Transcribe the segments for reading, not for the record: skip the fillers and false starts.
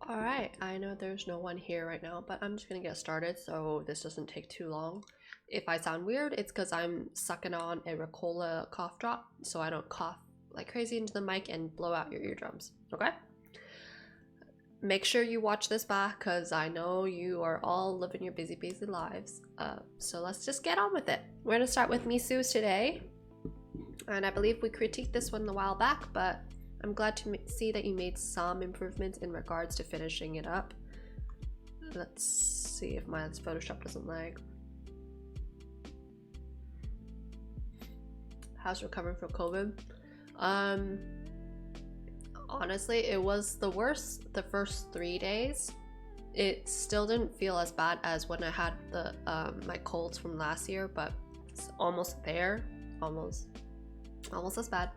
Alright, I know there's no one here right now, but I'm just gonna get started so this doesn't take too long. If I sound weird, it's because I'm sucking on a Ricola cough drop so I don't cough like crazy into the mic and blow out your eardrums, okay? Make sure you watch this back because I know you are all living your busy lives. So let's just get on with it. We're gonna start with Misu's today. And I believe we critiqued this one a while back, but I'm glad to see that you made some improvements in regards to finishing it up. Let's see if my Photoshop doesn't lag. How's recovering from COVID? Honestly, it was the worst the first 3 days. It still didn't feel as bad as when I had the my colds from last year, but it's almost there, almost as bad.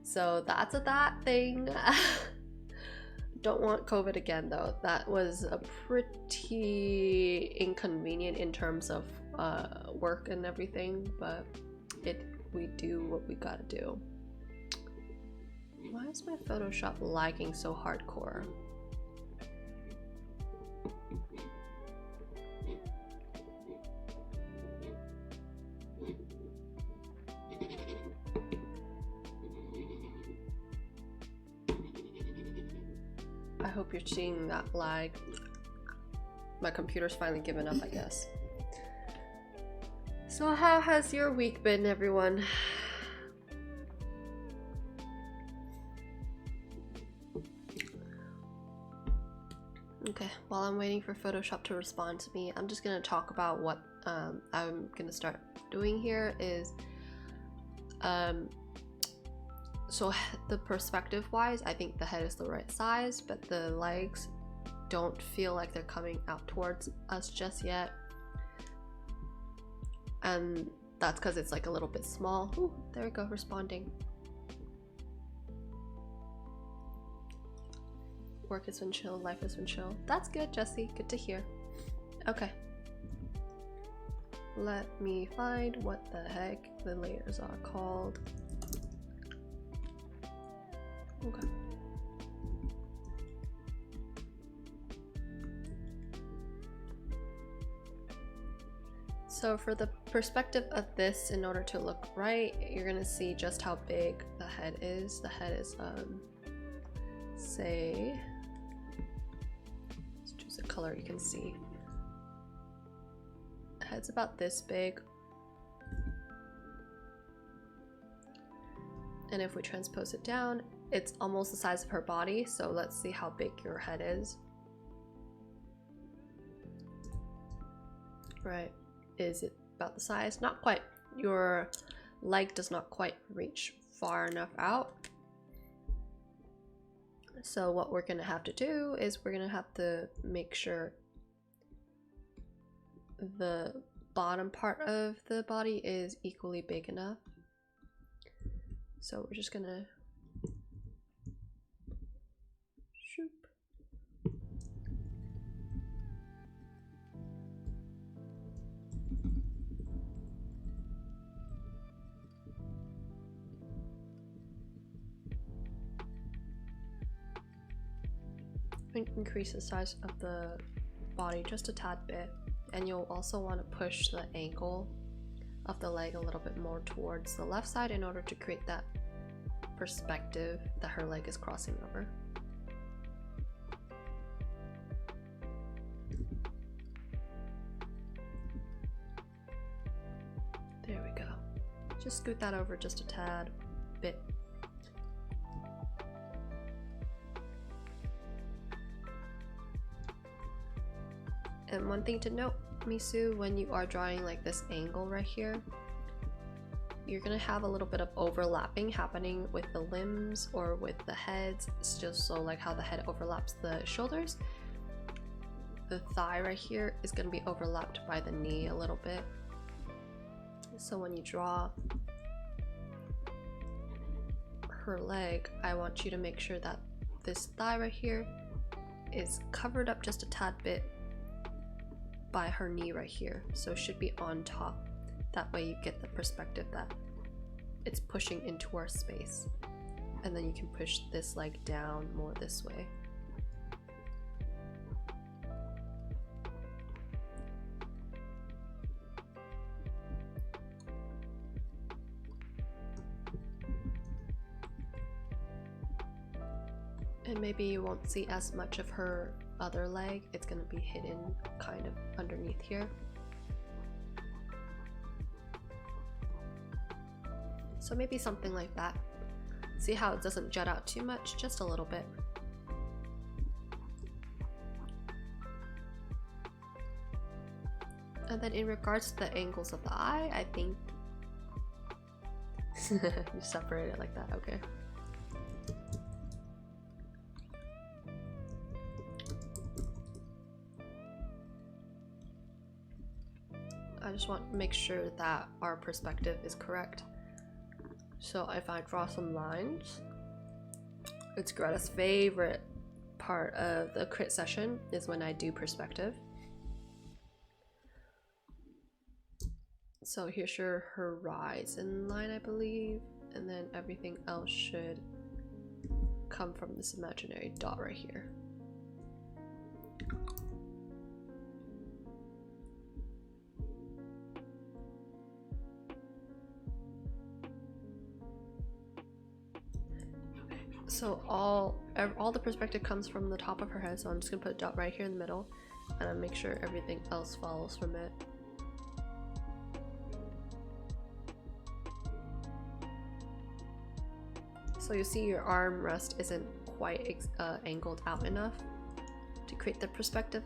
So that's that thing. Don't want COVID again though. That was a pretty inconvenient in terms of work and everything, but we do what we gotta do. Why is my Photoshop lagging so hardcore? I hope you're seeing that lag. My computer's finally given up, I guess. So how has your week been, everyone? Okay, while I'm waiting for Photoshop to respond to me, I'm just gonna talk about what I'm gonna start doing here is so the perspective wise, I think the head is the right size, but the legs don't feel like they're coming out towards us just yet. And that's because it's like a little bit small. Ooh, there we go, responding. Work has been chill, life has been chill. That's good, Jesse, good to hear. Okay. Let me find what the heck the layers are called. Okay. So for the perspective of this, in order to look right, you're gonna see just how big the head is. The head is, say, let's choose a color you can see. The head's about this big. And if we transpose it down, it's almost the size of her body, so let's see how big your head is. Right, is it about the size? Not quite. Your leg does not quite reach far enough out. So what we're gonna have to do is we're gonna have to make sure the bottom part of the body is equally big enough. So we're just gonna shoop. Increase the size of the body just a tad bit, and you'll also want to push the ankle of the leg a little bit more towards the left side in order to create that perspective that her leg is crossing over. There we go. Just scoot that over just a tad bit. And one thing to note, Misu, when you are drawing like this angle right here, you're gonna have a little bit of overlapping happening with the limbs or with the heads. It's just so like how the head overlaps the shoulders. The thigh right here is gonna be overlapped by the knee a little bit. So when you draw her leg, I want you to make sure that this thigh right here is covered up just a tad bit by her knee right here, so it should be on top. That way you get the perspective that it's pushing into our space. And then you can push this leg down more this way. And maybe you won't see as much of her other leg. It's going to be hidden kind of underneath here. So maybe something like that. See how it doesn't jut out too much, just a little bit. And then in regards to the angles of the eye, I think you separate it like that, okay. I just want to make sure that our perspective is correct. So if I draw some lines, it's Greta's favorite part of the crit session is when I do perspective. So here's her horizon line, I believe, and then everything else should come from this imaginary dot right here. So all the perspective comes from the top of her head, so I'm just gonna put a dot right here in the middle, and I'll make sure everything else follows from it. So you see your arm rest isn't quite angled out enough to create the perspective.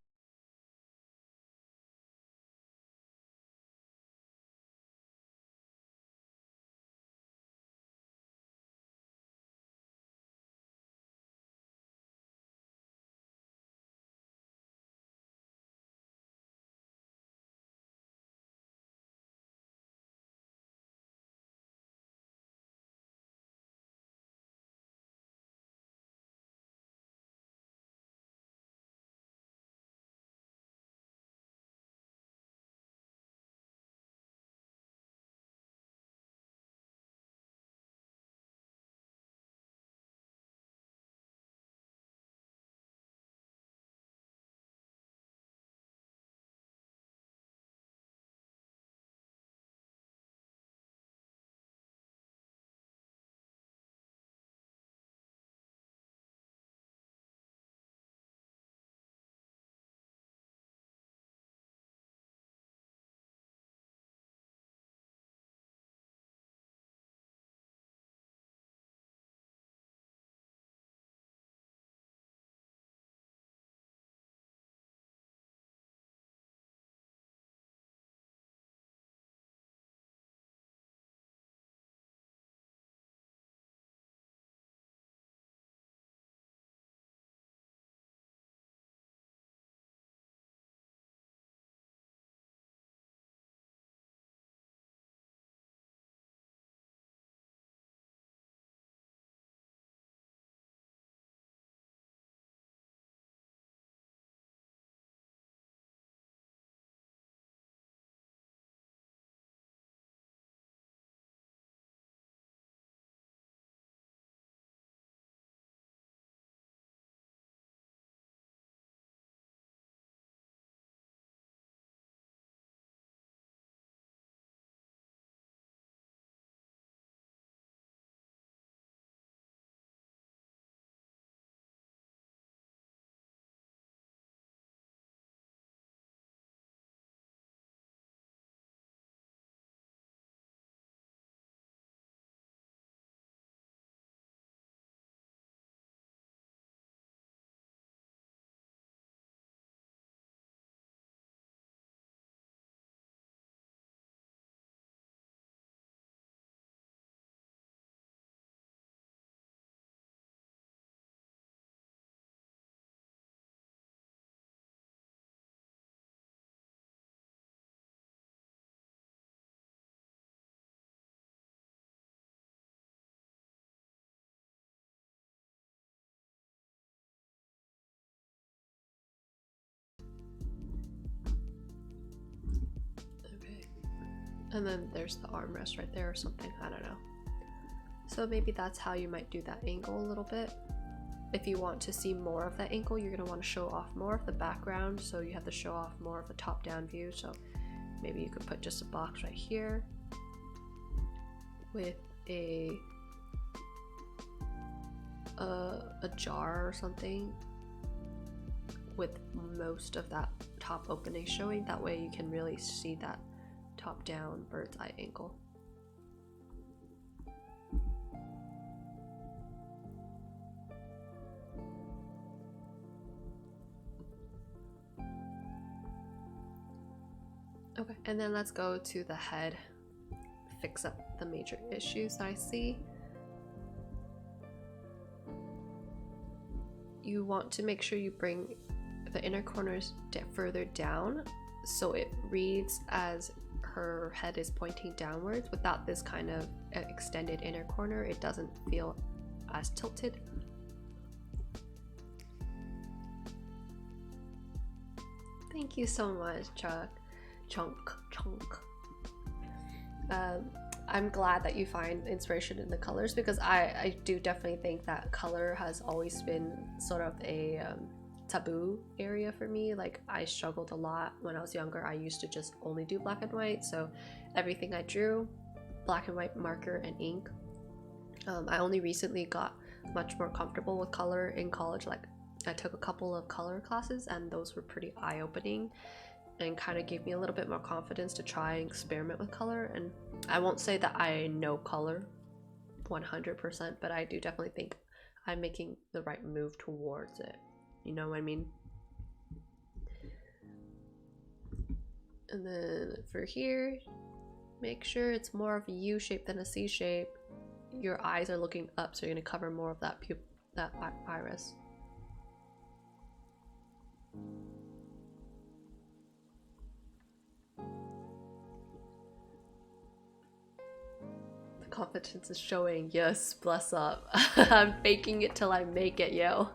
And then there's the armrest right there or something, I don't know. So maybe that's how you might do that angle a little bit. If you want to see more of that ankle, you're going to want to show off more of the background, so you have to show off more of the top-down view. So maybe you could put just a box right here with a a jar or something with most of that top opening showing. That way you can really see that top down bird's eye angle. Okay, and then let's go to the head, fix up the major issues that I see. You want to make sure you bring the inner corners further down so it reads as her head is pointing downwards. Without this kind of extended inner corner, it doesn't feel as tilted. Thank you so much, Chuck. Chunk. I'm glad that you find inspiration in the colors, because I do definitely think that color has always been sort of a taboo area for me. Like, I struggled a lot when I was younger. I used to just only do black and white, so everything I drew, black and white marker and ink. I only recently got much more comfortable with color in college. Like, I took a couple of color classes and those were pretty eye-opening and kind of gave me a little bit more confidence to try and experiment with color. And I won't say that I know color 100%, but I do definitely think I'm making the right move towards it. You know what I mean? And then for here, make sure it's more of a U shape than a C shape. Your eyes are looking up, so you're gonna cover more of that iris. The confidence is showing. Yes, bless up. I'm faking it till I make it, yo.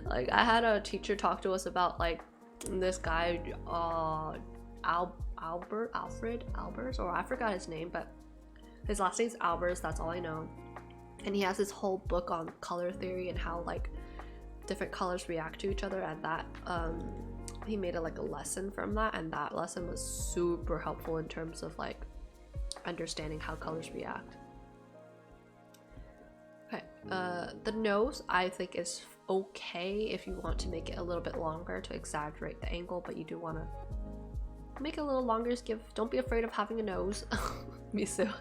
Like, I had a teacher talk to us about like this guy, Alfred Albers, or I forgot his name, but his last name's Albers, that's all I know. And he has this whole book on color theory and how like different colors react to each other, and that he made a lesson from that, and that lesson was super helpful in terms of like understanding how colors react. Okay, the nose I think is okay if you want to make it a little bit longer to exaggerate the angle, but you do want to make it a little longer. Just don't be afraid of having a nose. Misu.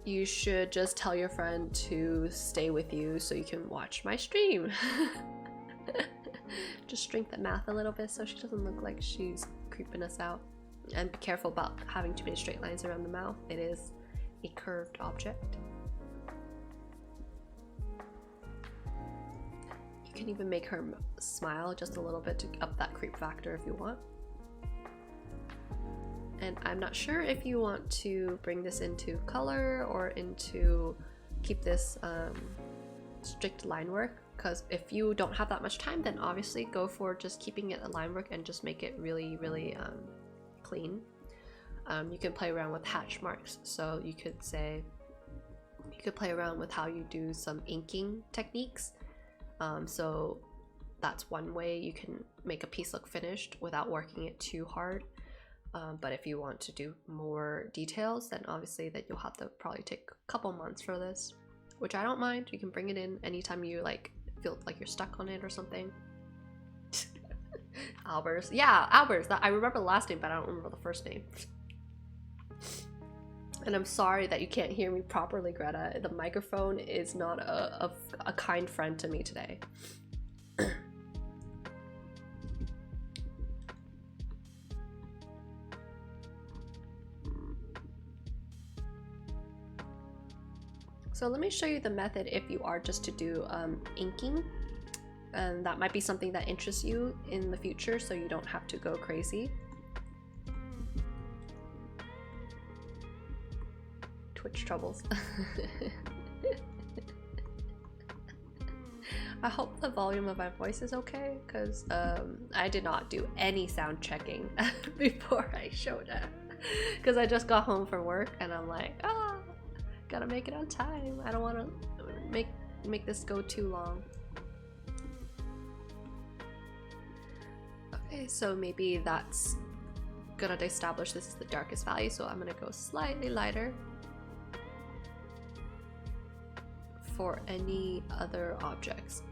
You should just tell your friend to stay with you so you can watch my stream. Just shrink the mouth a little bit so she doesn't look like she's creeping us out. And be careful about having too many straight lines around the mouth. It is a curved object. You can even make her smile just a little bit to up that creep factor if you want. And I'm not sure if you want to bring this into color or into keep this strict line work, because if you don't have that much time, then obviously go for just keeping it a line work and just make it really clean. You can play around with hatch marks, so you could play around with how you do some inking techniques. So that's one way you can make a piece look finished without working it too hard. But if you want to do more details, then obviously that you'll have to probably take a couple months for this, which I don't mind. You can bring it in anytime you like feel like you're stuck on it or something. Albers, yeah, Albers. That I remember the last name, but I don't remember the first name. And I'm sorry that you can't hear me properly, Greta. The microphone is not a kind friend to me today. So let me show you the method if you are just to do inking. And that might be something that interests you in the future, so you don't have to go crazy. Twitch troubles. I hope the volume of my voice is okay, because I did not do any sound checking before I showed up. Because I just got home from work and I'm like, gotta make it on time. I don't want to make this go too long. Okay, so maybe that's gonna establish this is the darkest value, so I'm gonna go slightly lighter for any other objects.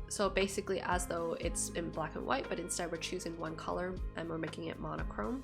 So basically as though it's in black and white, but instead we're choosing one color and we're making it monochrome.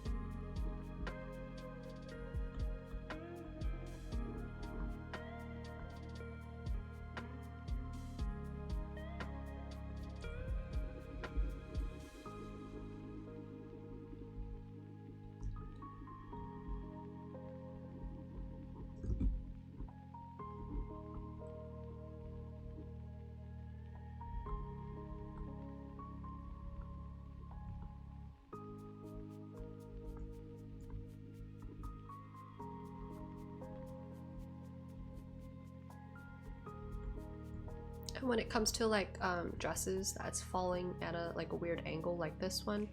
And when it comes to like dresses that's falling at a weird angle like this one,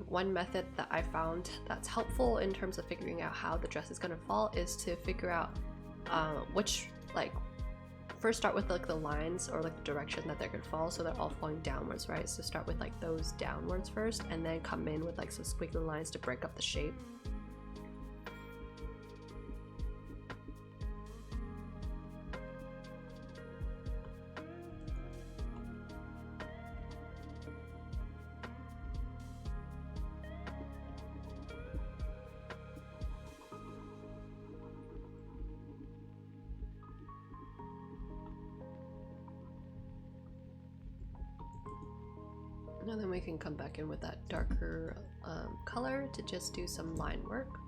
one method that I found that's helpful in terms of figuring out how the dress is going to fall is to figure out which, like, first start with like the lines or like the direction that they're going to fall, so they're all falling downwards, right? So start with like those downwards first and then come in with like some squiggly lines to break up the shape. And then we can come back in with that darker color to just do some line work.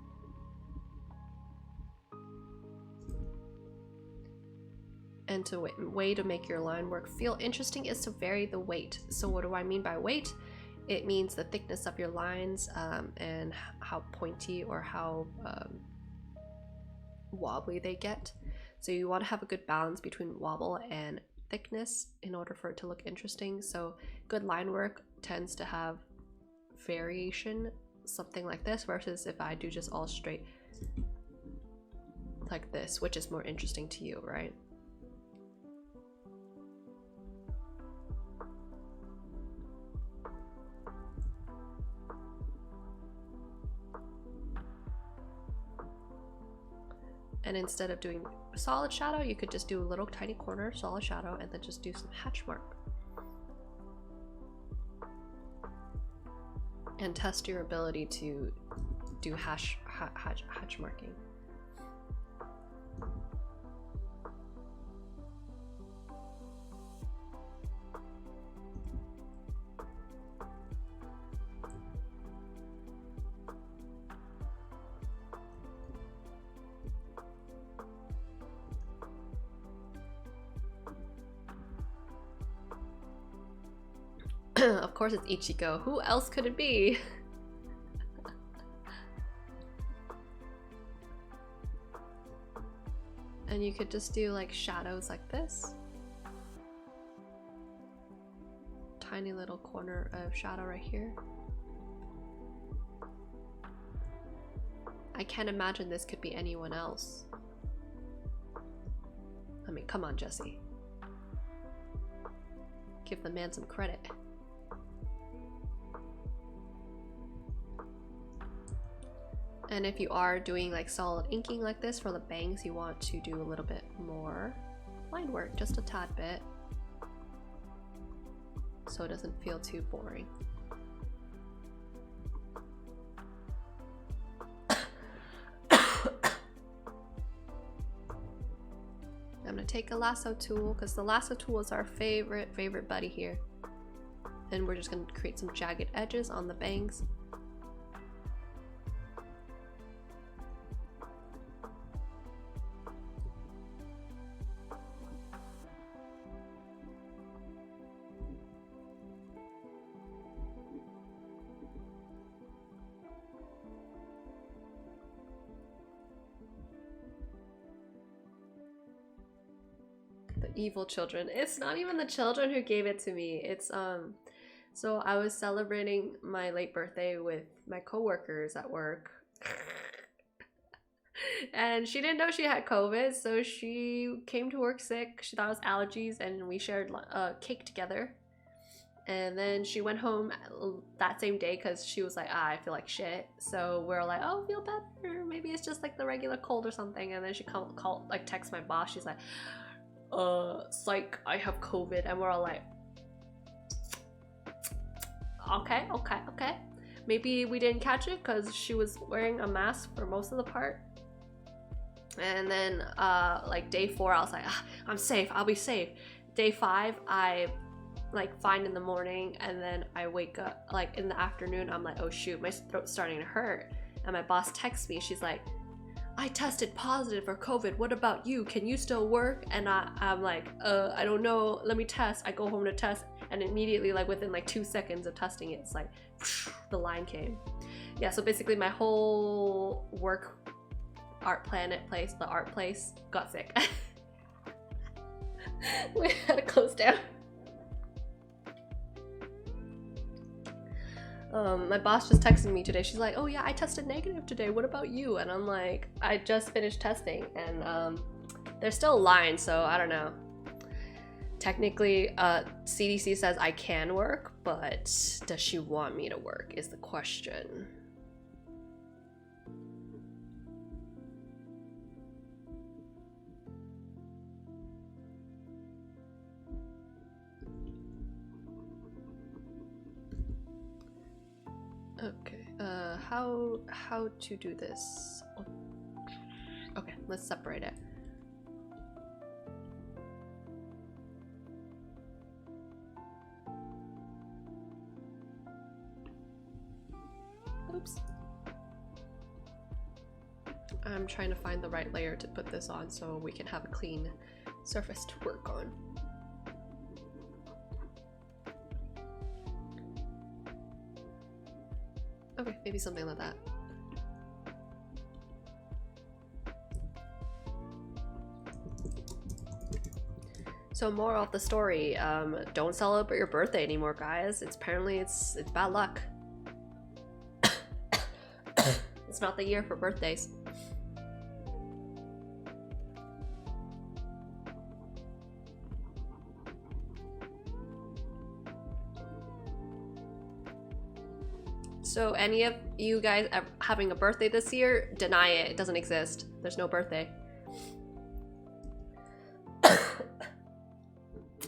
And to way to make your line work feel interesting is to vary the weight. So what do I mean by weight? It means the thickness of your lines and how pointy or how wobbly they get. So you want to have a good balance between wobble and thickness in order for it to look interesting. So good line work tends to have variation, something like this, versus if I do just all straight like this, which is more interesting to you, right? And instead of doing solid shadow, you could just do a little tiny corner solid shadow and then just do some hatch mark. And test your ability to do hatch marking. Of course it's Ichigo. Who else could it be? And you could just do like shadows like this. Tiny little corner of shadow right here. I can't imagine this could be anyone else. I mean, come on, Jesse. Give the man some credit. And if you are doing like solid inking like this for the bangs, you want to do a little bit more line work, just a tad bit, so it doesn't feel too boring. I'm gonna take a lasso tool because the lasso tool is our favorite buddy here. And we're just gonna create some jagged edges on the bangs. Evil children. It's not even the children who gave it to me. It's so I was celebrating my late birthday with my coworkers at work. And she didn't know she had COVID, so she came to work sick. She thought it was allergies, and we shared cake together. And then she went home that same day because she was like, I feel like shit. So we're like, oh, feel better. Maybe it's just like the regular cold or something. And then she text my boss. She's like, psych, I have COVID. And we're all like, okay. Maybe we didn't catch it because she was wearing a mask for most of the part. And then like day 4, I was like, I'm safe, I'll be safe. Day 5, I like fine in the morning, and then I wake up like in the afternoon, I'm like, oh shoot, my throat's starting to hurt. And my boss texts me, she's like, I tested positive for COVID, what about you, can you still work? And I'm like, I don't know, let me test. I go home to test, and immediately, like within like 2 seconds of testing it, it's like whoosh, the line came. Yeah, so basically my whole work art planet place, the art place, got sick. We had to close down. My boss just texted me today. She's like, oh yeah, I tested negative today, what about you? And I'm like, I just finished testing, and there's still a line, so I don't know. Technically, CDC says I can work, but does she want me to work is the question. Okay, how to do this? Okay, let's separate it. Oops. I'm trying to find the right layer to put this on so we can have a clean surface to work on. Okay, maybe something like that. So moral of the story, don't celebrate your birthday anymore, guys. It's bad luck. It's not the year for birthdays. So any of you guys having a birthday this year, deny it. It doesn't exist. There's no birthday.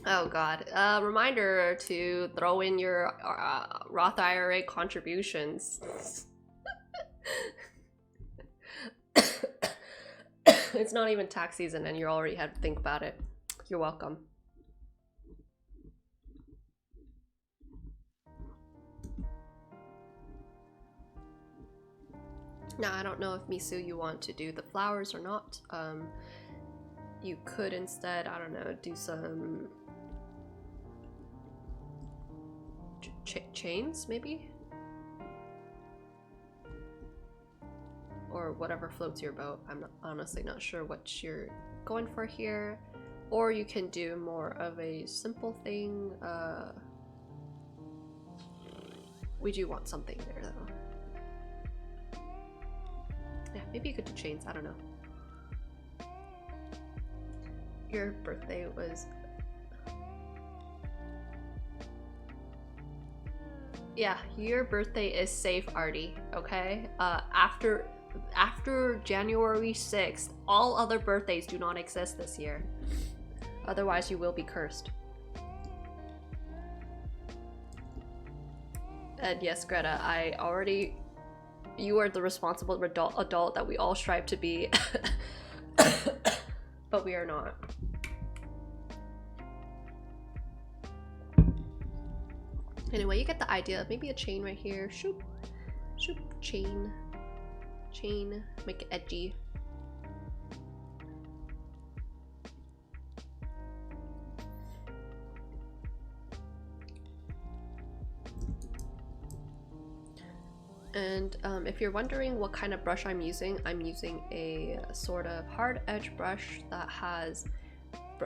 Oh god. Reminder to throw in your Roth IRA contributions. It's not even tax season and you already had to think about it. You're welcome. Now, I don't know if Misu you want to do the flowers or not. You could instead, I don't know, do some chains maybe? Or whatever floats your boat. I'm honestly not sure what you're going for here. Or you can do more of a simple thing. We do want something there though. Yeah, maybe you could do chains, I don't know. Your birthday was... Yeah, your birthday is safe, Artie, okay? After January 6th, all other birthdays do not exist this year. Otherwise, you will be cursed. And yes, Greta, you are the responsible adult that we all strive to be. But we are not. Anyway, you get the idea. Maybe a chain right here. Shoop. Shoop. Chain. Chain. Make it edgy. And if you're wondering what kind of brush I'm using a sort of hard edge brush that has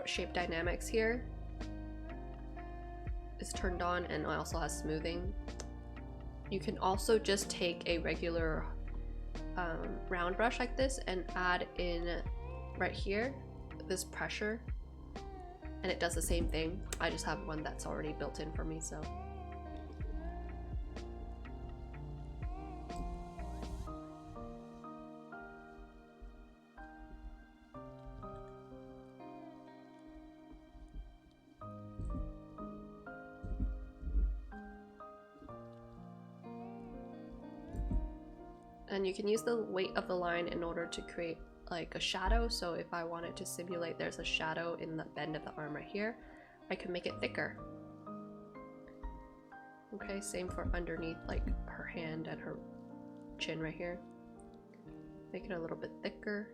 shape dynamics here. It's turned on and also has smoothing. You can also just take a regular round brush like this and add in right here this pressure, and it does the same thing. I just have one that's already built in for me, so And you can use the weight of the line in order to create like a shadow. So if I wanted to simulate there's a shadow in the bend of the arm right here, I can make it thicker. Okay, same for underneath like her hand and her chin right here. Make it a little bit thicker.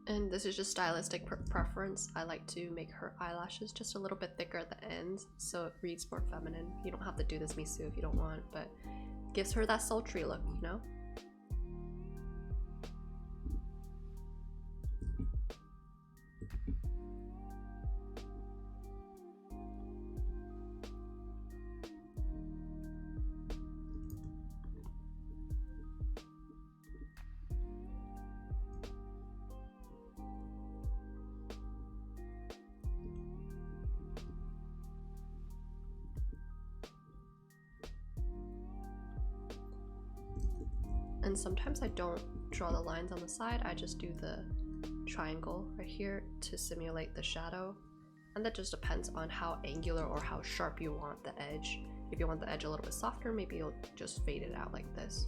And this is just stylistic preference. I like to make her eyelashes just a little bit thicker at the ends so it reads more feminine. You don't have to do this, Misu, if you don't want, but gives her that sultry look, you know? And sometimes I don't draw the lines on the side, I just do the triangle right here to simulate the shadow. And that just depends on how angular or how sharp you want the edge. If you want the edge a little bit softer, maybe you'll just fade it out like this.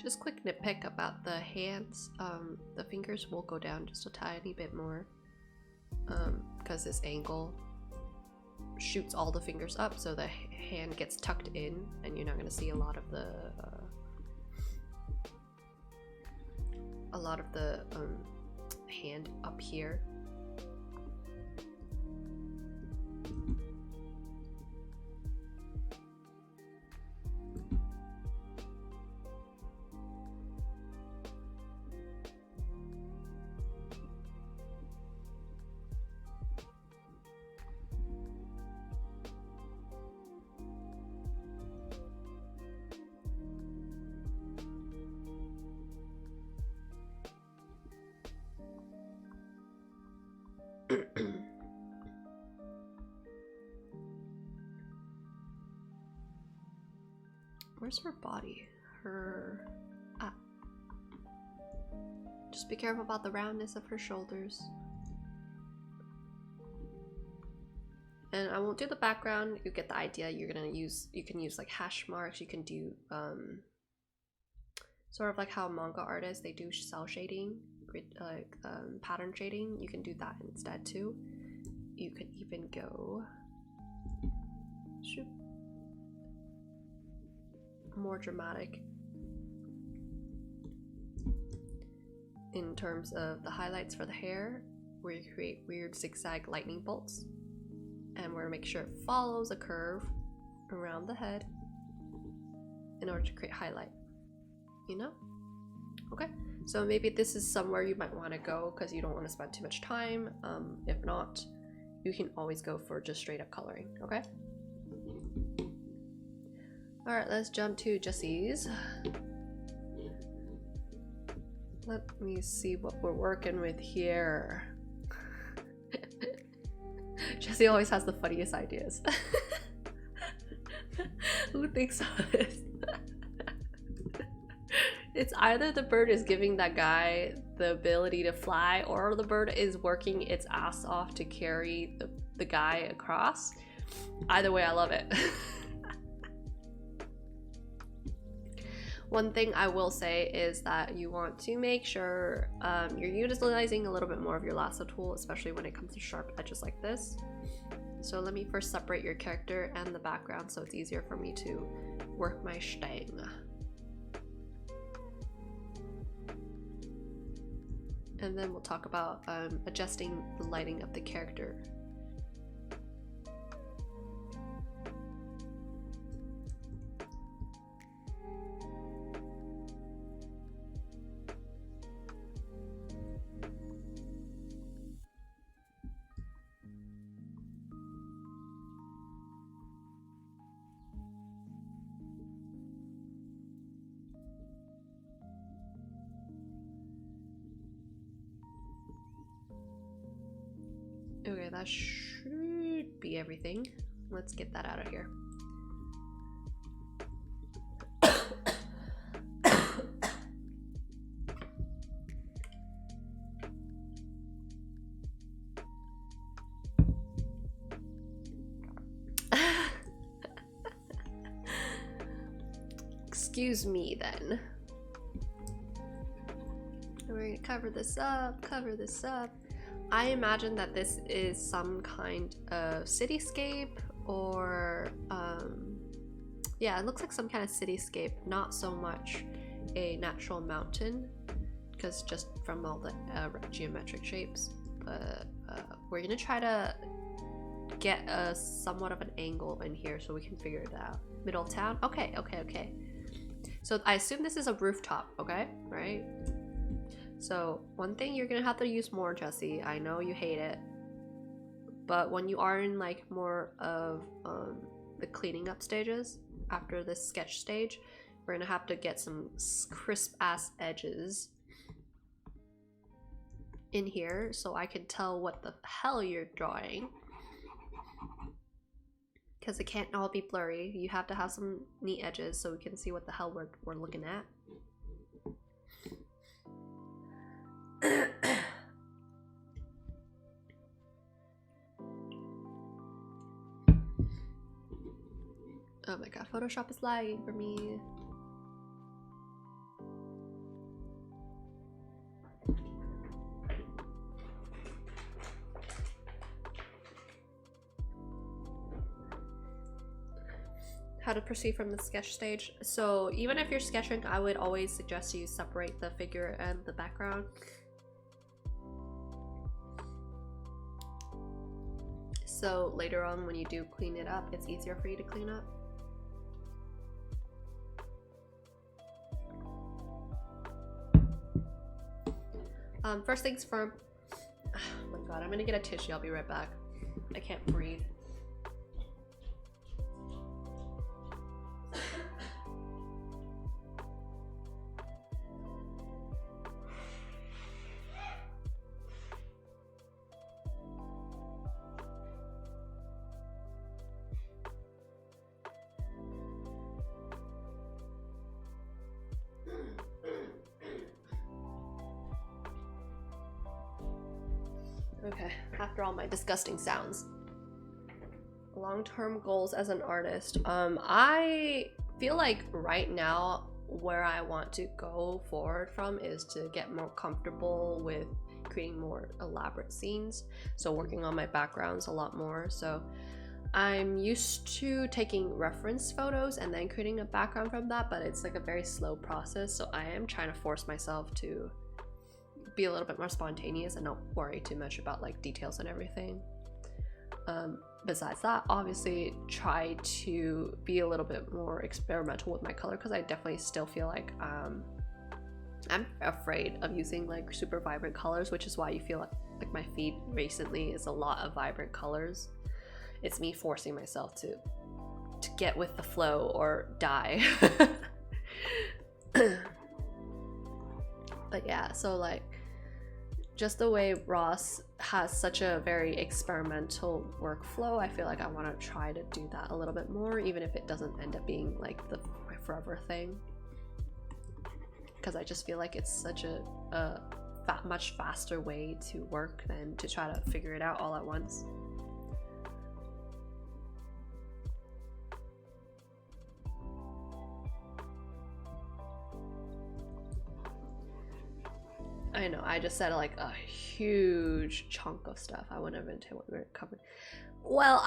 Just quick nitpick about the hands. The fingers will go down just a tiny bit more because this angle shoots all the fingers up, so the hand gets tucked in and you're not going to see a lot of the hand up here. Where's her body? Just be careful about the roundness of her shoulders. And I won't do the background, you get the idea. You can use like hash marks, you can do sort of like how manga artists, they do cell shading, pattern shading. You can do that instead too. You could even go more dramatic in terms of the highlights for the hair, where you create weird zigzag lightning bolts, and we're gonna make sure it follows a curve around the head in order to create highlight, you know? Okay, so maybe this is somewhere you might want to go because you don't want to spend too much time. If not, you can always go for just straight up coloring. Okay, all right, let's jump to Jessie's. Let me see what we're working with here. Jessie always has the funniest ideas. Who thinks of this? It's either the bird is giving that guy the ability to fly, or the bird is working its ass off to carry the guy across. Either way, I love it. One thing I will say is that you want to make sure you're utilizing a little bit more of your lasso tool, especially when it comes to sharp edges like this. So let me first separate your character and the background so it's easier for me to work my stang. And then we'll talk about adjusting the lighting of the character. Okay, that should be everything. Let's get that out of here. Excuse me then. We're gonna cover this up, cover this up. I imagine that this is some kind of cityscape or yeah, it looks like some kind of cityscape, not so much a natural mountain, because just from all the geometric shapes. But we're gonna try to get a somewhat of an angle in here so we can figure it out. Middle town? Okay, okay, okay. So I assume this is a rooftop, okay? Right? So one thing you're gonna have to use more, Jesse. I know you hate it, but when you are in like more of the cleaning up stages after this sketch stage, we're gonna have to get some crisp ass edges in here so I can tell what the hell you're drawing, because it can't all be blurry. You have to have some neat edges so we can see what the hell we're looking at. Oh my god, Photoshop is lagging for me. How to proceed from the sketch stage. So even if you're sketching, I would always suggest you separate the figure and the background. So later on when you do clean it up, it's easier for you to clean up. First things first. Oh my god, I'm gonna get a tissue. I'll be right back. I can't breathe. Okay, after all my disgusting sounds. Long-term goals as an artist. I feel like right now where I want to go forward from is to get more comfortable with creating more elaborate scenes. So working on my backgrounds a lot more. So I'm used to taking reference photos and then creating a background from that, but it's like a very slow process. So I am trying to force myself to be a little bit more spontaneous and not worry too much about like details and everything. Besides that, obviously try to be a little bit more experimental with my color, because I definitely still feel like I'm afraid of using like super vibrant colors, which is why you feel like my feed recently is a lot of vibrant colors. It's me forcing myself to get with the flow or die. But yeah, so like just the way Ross has such a very experimental workflow, I feel like I want to try to do that a little bit more, even if it doesn't end up being like my forever thing, because I just feel like it's such a much faster way to work than to try to figure it out all at once. I know, I just said like a huge chunk of stuff. I went into what we were covering. Well,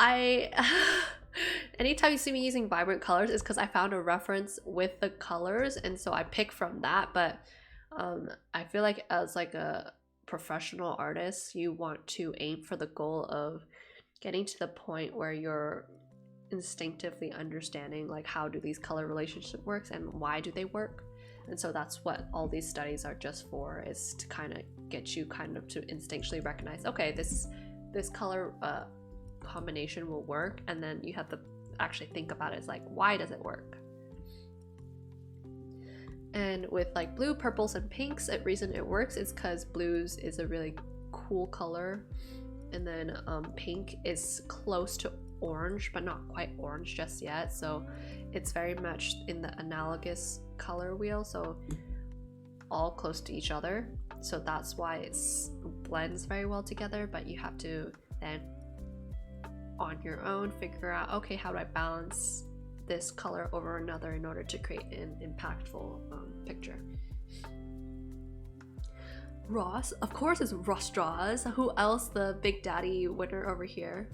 anytime you see me using vibrant colors, it's because I found a reference with the colors, and so I pick from that. But I feel like as like a professional artist, you want to aim for the goal of getting to the point where you're instinctively understanding like how do these color relationship works and why do they work. And so that's what all these studies are just for, is to kind of get you kind of to instinctually recognize, okay, this color combination will work, and then you have to actually think about it as like, why does it work? And with like blue, purples, and pinks, the reason it works is because blues is a really cool color, and then pink is close to orange but not quite orange just yet, so it's very much in the analogous color wheel, so all close to each other, so that's why it blends very well together. But you have to then on your own figure out, okay, how do I balance this color over another in order to create an impactful picture. Ross, of course, is Ross Draws. Who else? The Big Daddy winner over here.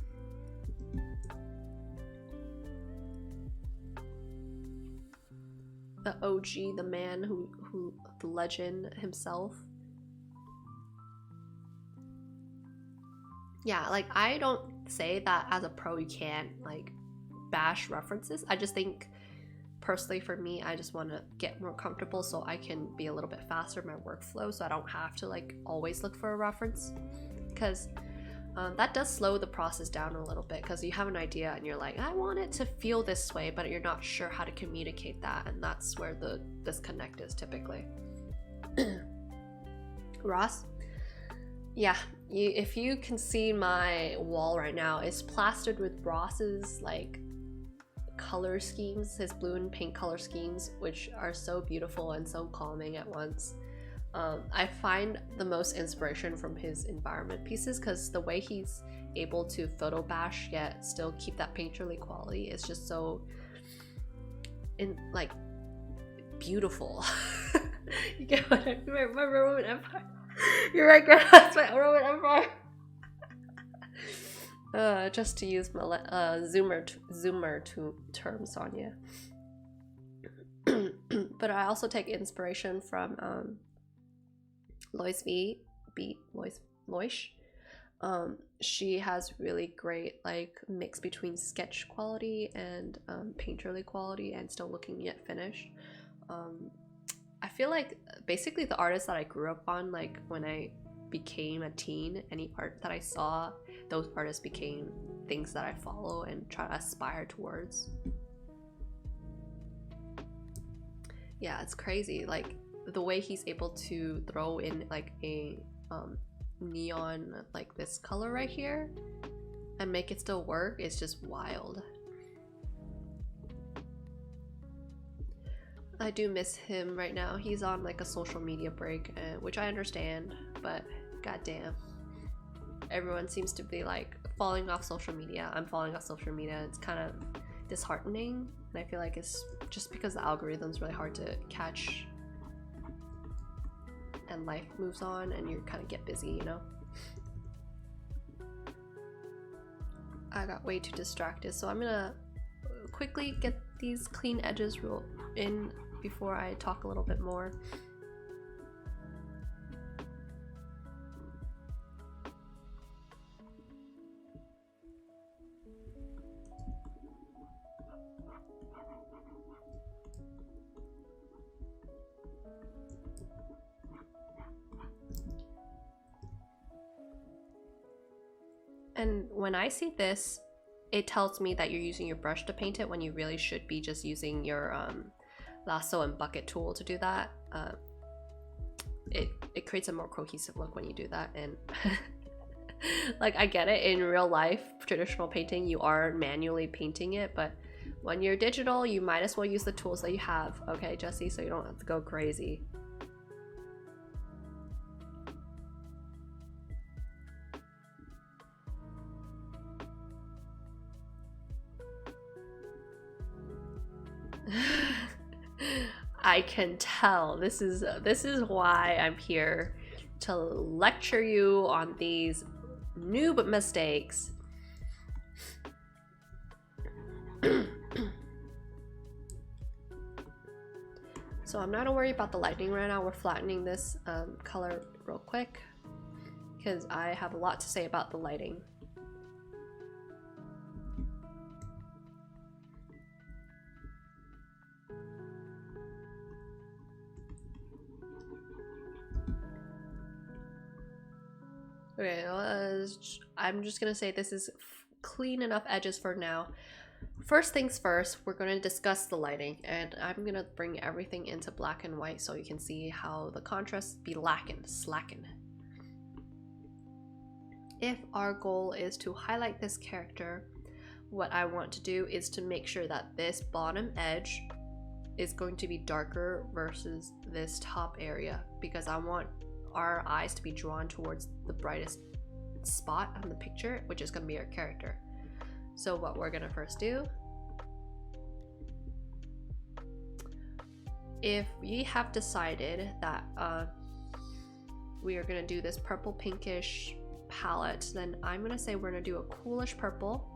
The OG, the man who the legend himself. Yeah, like I don't say that as a pro you can't like bash references. I just think personally for me, I just want to get more comfortable so I can be a little bit faster in my workflow, so I don't have to like always look for a reference, because that does slow the process down a little bit, because you have an idea and you're like, I want it to feel this way, but you're not sure how to communicate that, and that's where the disconnect is typically. Ross? Yeah, if you can see my wall right now, it's plastered with Ross's like color schemes, his blue and pink color schemes, which are so beautiful and so calming at once. I find the most inspiration from his environment pieces, because the way he's able to photo bash yet still keep that painterly quality is just so beautiful. You get what I mean? My Roman Empire. You're right, Grandma. That's my Roman Empire. Just to use my Zoomer terms on you. But I also take inspiration from Lois Loish. She has really great like mix between sketch quality and painterly quality, and still looking yet finished. I feel like basically the artists that I grew up on, like when I became a teen, any art that I saw, those artists became things that I follow and try to aspire towards. Yeah, it's crazy, like the way he's able to throw in like a neon like this color right here and make it still work is just wild. I do miss him right now. He's on like a social media break, which I understand, but goddamn, everyone seems to be like falling off social media. I'm falling off social media. It's kind of disheartening, and I feel like it's just because the algorithm's really hard to catch, and life moves on, and you kind of get busy, you know. I got way too distracted, so I'm gonna quickly get these clean edges in before I talk a little bit more. And when I see this, it tells me that you're using your brush to paint it when you really should be just using your lasso and bucket tool to do that. It creates a more cohesive look when you do that, and like I get it, in real life traditional painting you are manually painting it, but when you're digital you might as well use the tools that you have, okay Jesse, so you don't have to go crazy. I can tell this is why I'm here to lecture you on these noob mistakes. So I'm not gonna worry about the lighting right now. We're flattening this color real quick because I have a lot to say about the lighting. Okay, I'm just gonna say this is clean enough edges for now. First things first, we're going to discuss the lighting, and I'm going to bring everything into black and white so you can see how the contrast be slacking. If our goal is to highlight this character, what I want to do is to make sure that this bottom edge is going to be darker versus this top area, because I want our eyes to be drawn towards the brightest spot on the picture, which is going to be our character. So what we're gonna first do, if we have decided that we are gonna do this purple pinkish palette, then I'm gonna say we're gonna do a coolish purple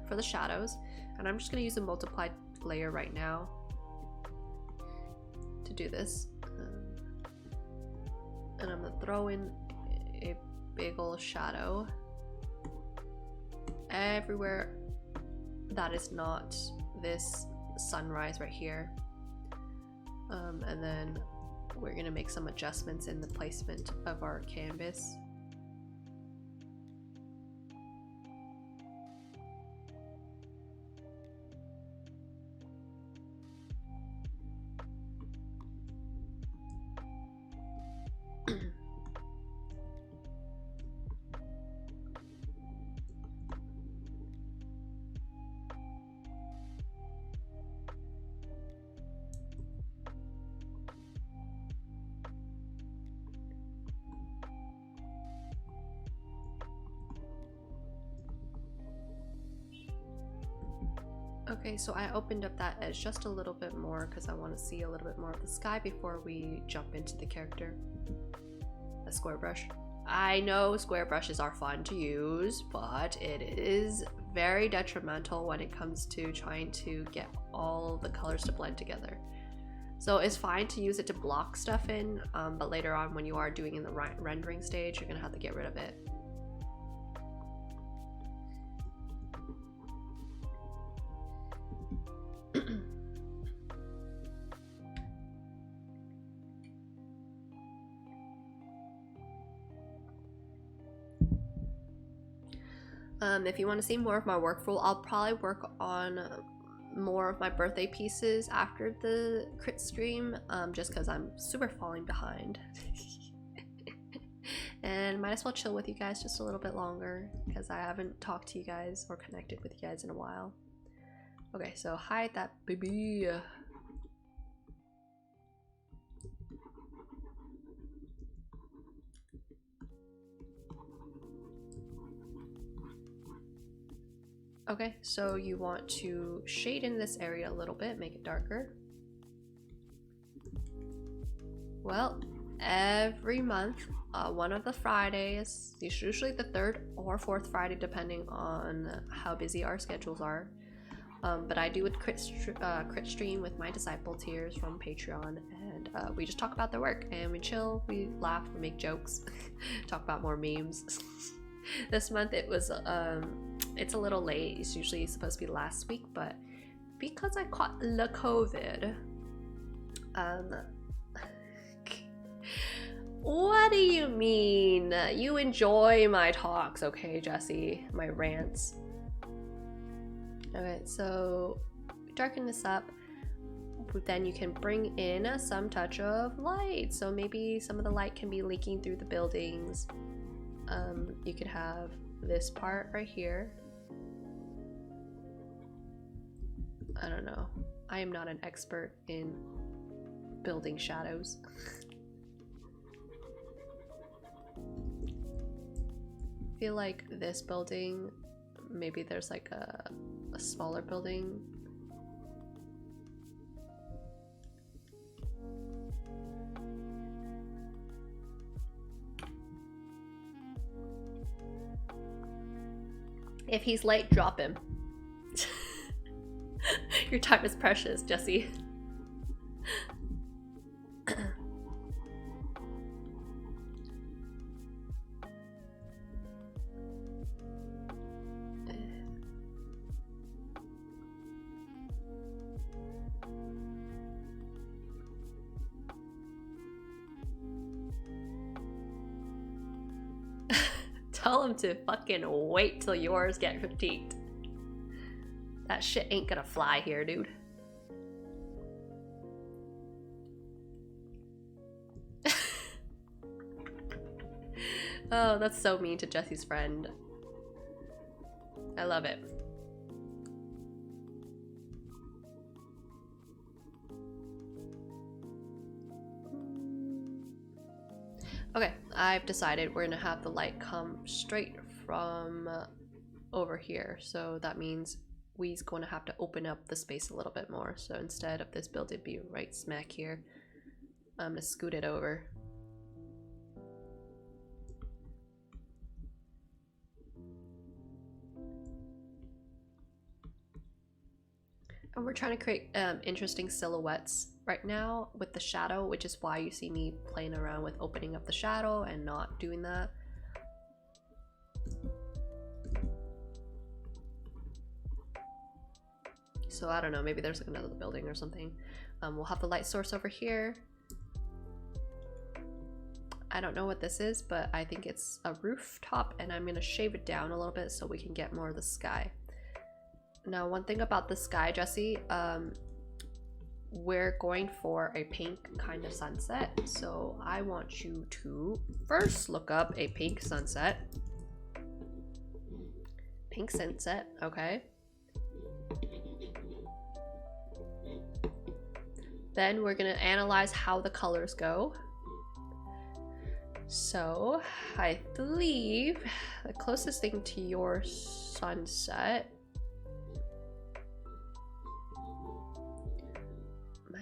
for the shadows, and I'm just gonna use a multiplied layer right now to do this. And I'm gonna throw in a big ol' shadow everywhere that is not this sunrise right here. And then we're gonna make some adjustments in the placement of our canvas. Okay, so I opened up that edge just a little bit more because I want to see a little bit more of the sky before we jump into the character. A square brush. I know square brushes are fun to use, but it is very detrimental when it comes to trying to get all the colors to blend together. So it's fine to use it to block stuff in, but later on when you are doing in the rendering stage, you're gonna have to get rid of it. If you want to see more of my workflow, I'll probably work on more of my birthday pieces after the crit stream, just because I'm super falling behind. And might as well chill with you guys just a little bit longer because I haven't talked to you guys or connected with you guys in a while. Okay, so hide that baby. Okay, so you want to shade in this area a little bit, make it darker. Well, every month, one of the Fridays, usually the third or fourth Friday depending on how busy our schedules are, but I do a crit stream with my disciple tiers from Patreon, and we just talk about their work and we chill, we laugh, we make jokes, talk about more memes. This month it was it's a little late. It's usually supposed to be last week, but because I caught the COVID, what do you mean? You enjoy my talks, okay, Jesse? My rants. Okay, so darken this up, but then you can bring in some touch of light. So maybe some of the light can be leaking through the buildings. You could have this part right here. I don't know. I am not an expert in building shadows. I feel like this building, maybe there's like a smaller building. If he's late, drop him. Your time is precious, Jesse. Tell him to fucking wait till yours get critiqued. That shit ain't gonna fly here, dude. Oh, that's so mean to Jesse's friend. I love it. Okay, I've decided we're gonna have the light come straight from over here. So that means we's gonna have to open up the space a little bit more. So instead of this building being right smack here, I'm gonna scoot it over. And we're trying to create interesting silhouettes right now with the shadow, which is why you see me playing around with opening up the shadow and not doing that. So I don't know, maybe there's like another building or something. We'll have the light source over here. I don't know what this is, but I think it's a rooftop, and I'm gonna shave it down a little bit so we can get more of the sky. Now, one thing about the sky, Jesse, we're going for a pink kind of sunset. So I want you to first look up a pink sunset. Pink sunset, okay. Then we're gonna analyze how the colors go. So I believe the closest thing to your sunset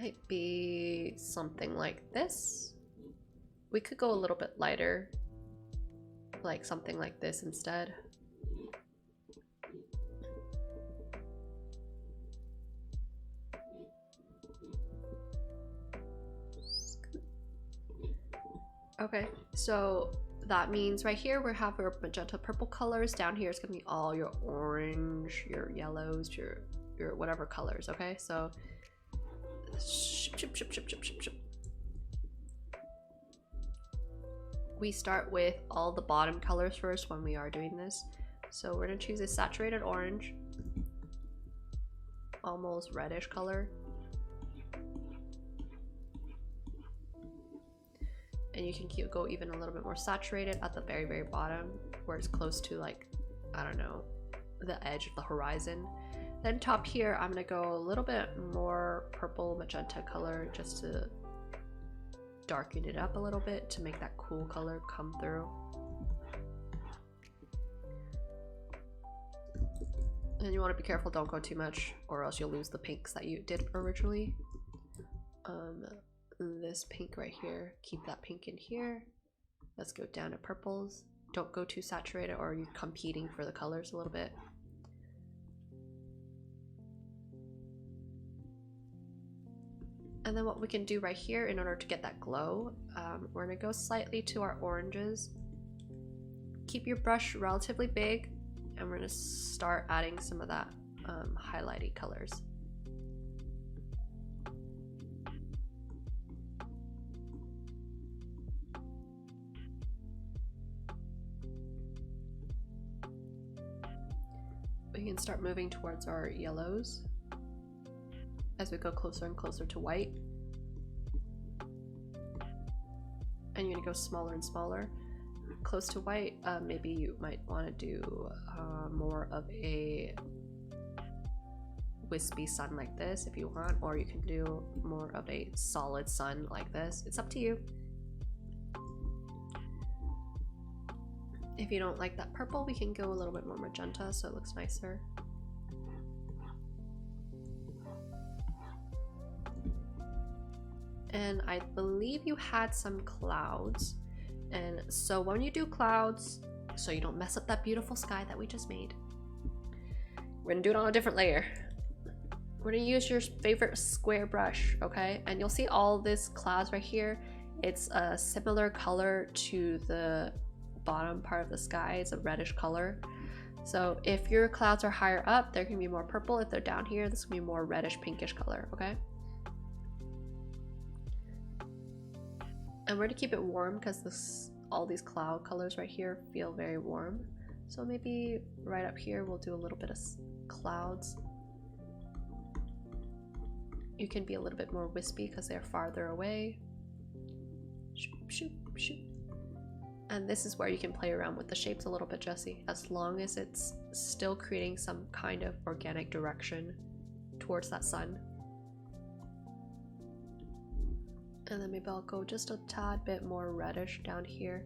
might be something like this. We could go a little bit lighter, like something like this instead. Okay, so that means right here we have our magenta purple colors. Down here it's gonna be all your orange, your yellows, your whatever colors, okay? So we start with all the bottom colors first when we are doing this. So we're gonna choose a saturated orange, almost reddish color. And you can go even a little bit more saturated at the very, very bottom, where it's close to, like, I don't know, the edge of the horizon. Then top here, I'm gonna go a little bit more purple magenta color just to darken it up a little bit to make that cool color come through. And you want to be careful, don't go too much or else you'll lose the pinks that you did originally. This pink right here, keep that pink in here. Let's go down to purples. Don't go too saturated or you're competing for the colors a little bit. And then what we can do right here in order to get that glow, we're gonna go slightly to our oranges. Keep your brush relatively big, and we're gonna start adding some of that highlighty colors. We can start moving towards our yellows as we go closer and closer to white. And you're gonna go smaller and smaller. Close to white, maybe you might want to do more of a wispy sun like this if you want, or you can do more of a solid sun like this. It's up to you. If you don't like that purple, we can go a little bit more magenta so it looks nicer. And I believe you had some clouds. And so when you do clouds, so you don't mess up that beautiful sky that we just made, We're gonna do it on a different layer. We're gonna use your favorite square brush, okay? And you'll see all this clouds right here. It's a similar color to the bottom part of the sky. It's a reddish color. So if your clouds are higher up, they're gonna be more purple. If they're down here, this is gonna be more reddish pinkish color, okay? And we're gonna keep it warm because all these cloud colors right here feel very warm. So maybe right up here, we'll do a little bit of clouds. You can be a little bit more wispy because they're farther away. Shoop, shoop, shoop. And this is where you can play around with the shapes a little bit, Jessie, as long as it's still creating some kind of organic direction towards that sun. And then maybe I'll go just a tad bit more reddish down here.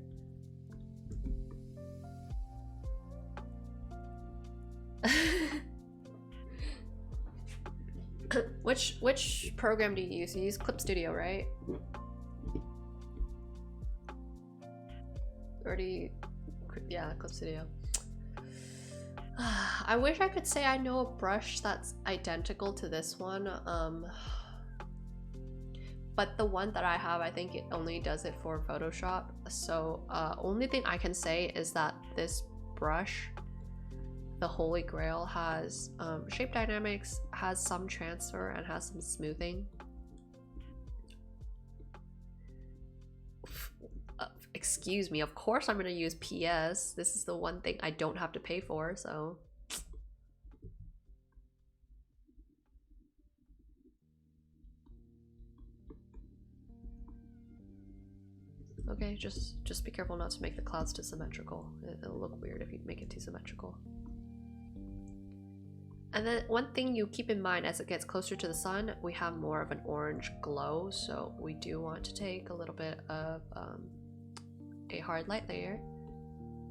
Which program do you use? You use Clip Studio, right? Or do you... Yeah, Clip Studio. I wish I could say I know a brush that's identical to this one. But the one that I have, I think it only does it for Photoshop. So only thing I can say is that this brush, the Holy Grail, has shape dynamics, has some transfer, and has some smoothing. Excuse me, of course I'm going to use PS. This is the one thing I don't have to pay for, so... Okay, just be careful not to make the clouds too symmetrical. It'll look weird if you make it too symmetrical. And then one thing you keep in mind, as it gets closer to the sun, we have more of an orange glow, so we do want to take a little bit of a hard light layer,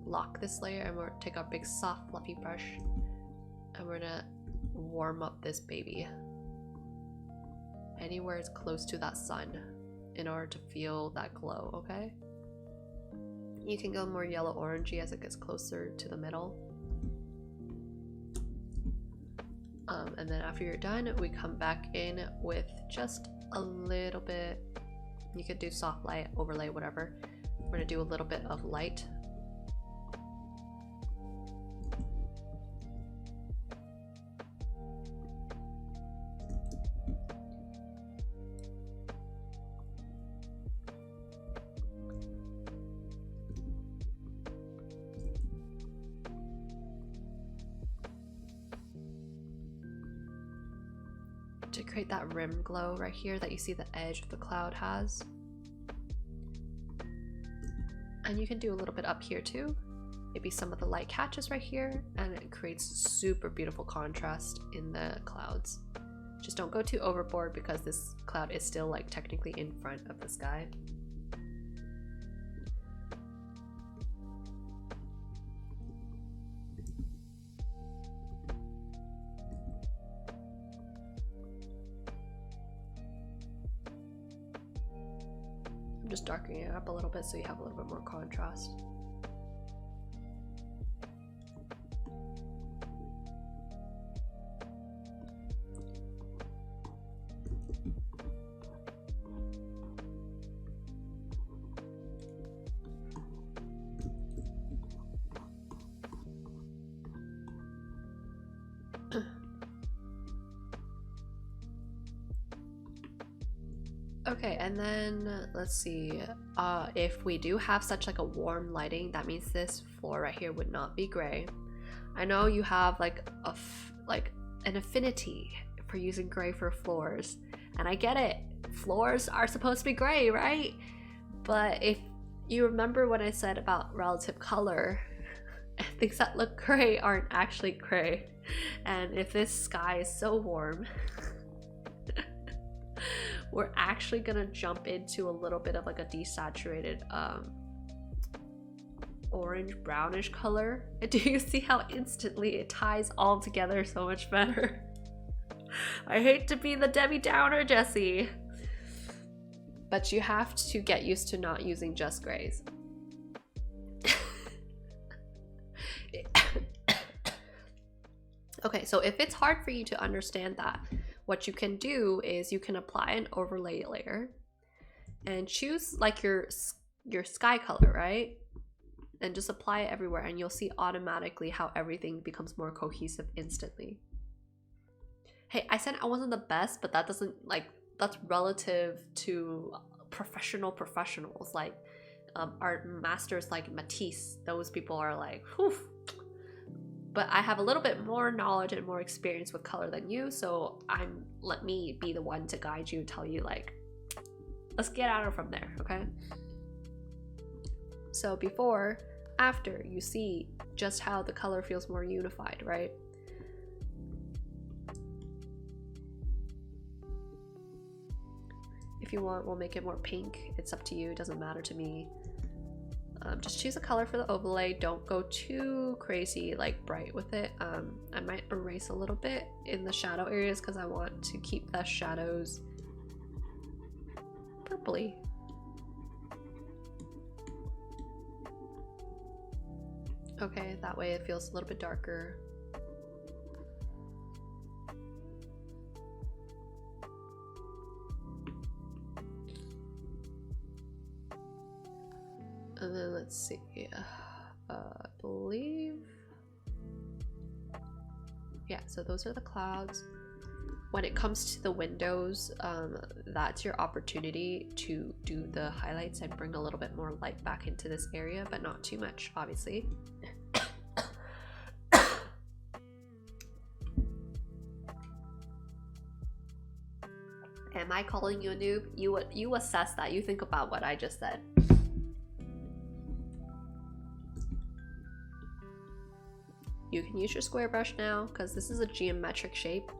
lock this layer, and we'll take our big soft fluffy brush, and we're gonna warm up this baby anywhere it's close to that sun in order to feel that glow, okay? You can go more yellow orangey as it gets closer to the middle. And then after you're done, we come back in with just a little bit. You could do soft light, overlay, whatever. We're gonna do a little bit of light. To create that rim glow right here that you see the edge of the cloud has. And you can do a little bit up here too. Maybe some of the light catches right here, and it creates super beautiful contrast in the clouds. Just don't go too overboard because this cloud is still like technically in front of the sky. Just darkening it up a little bit so you have a little bit more contrast. Okay, and then let's see, if we do have such like a warm lighting, that means this floor right here would not be gray. I know you have like an affinity for using gray for floors, and I get it. Floors are supposed to be gray, right? But if you remember what I said about relative color, things that look gray aren't actually gray. And if this sky is so warm, we're actually gonna jump into a little bit of like a desaturated orange brownish color. And do you see how instantly it ties all together so much better? I hate to be the Debbie Downer, Jessie, but you have to get used to not using just grays. Okay, so if it's hard for you to understand that, what you can do is you can apply an overlay layer and choose like your sky color, right? And just apply it everywhere, and you'll see automatically how everything becomes more cohesive instantly. Hey, I said I wasn't the best, but that doesn't, like, that's relative to professionals like art masters like Matisse. Those people are like, whew. But I have a little bit more knowledge and more experience with color than you, so let me be the one to guide you, tell you like, let's get out of from there, okay? So before, after, you see just how the color feels more unified, right? If you want, we'll make it more pink. It's up to you, it doesn't matter to me. Just choose a color for the overlay. Don't go too crazy, like bright with it. I might erase a little bit in the shadow areas because I want to keep the shadows purpley. Okay, that way it feels a little bit darker. And then let's see, I believe, yeah, so those are the clouds. When it comes to the windows, that's your opportunity to do the highlights and bring a little bit more light back into this area, but not too much, obviously. Am I calling you a noob? You assess that. You think about what I just said. You can use your square brush now because this is a geometric shape.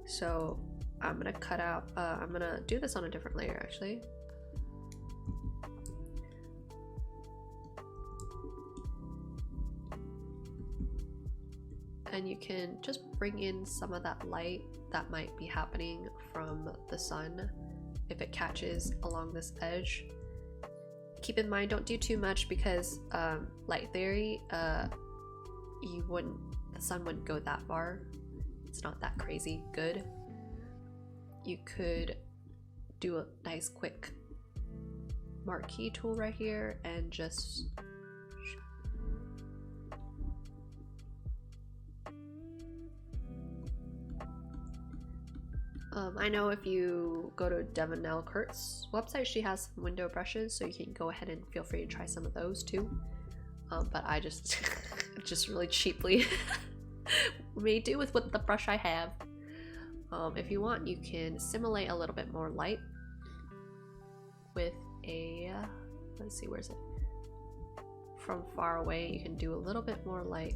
So I'm gonna cut out, I'm gonna do this on a different layer actually. And you can just bring in some of that light that might be happening from the sun if it catches along this edge. Keep in mind, don't do too much because light theory, the sun wouldn't go that far. It's not that crazy good. You could do a nice quick marquee tool right here and just I know if you go to Devon L. Kurt's website, she has some window brushes, so you can go ahead and feel free to try some of those too. But I just just really cheaply made do with what the brush I have. If you want, you can simulate a little bit more light with a, let's see, where's it? From far away, you can do a little bit more light,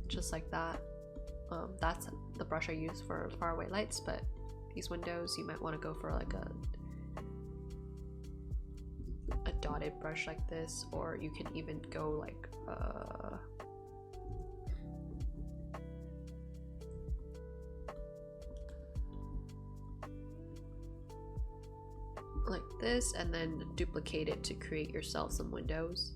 just like that. That's the brush I use for far away lights, but these windows, you might want to go for like a dotted brush like this, or you can even go like this, and then duplicate it to create yourself some windows.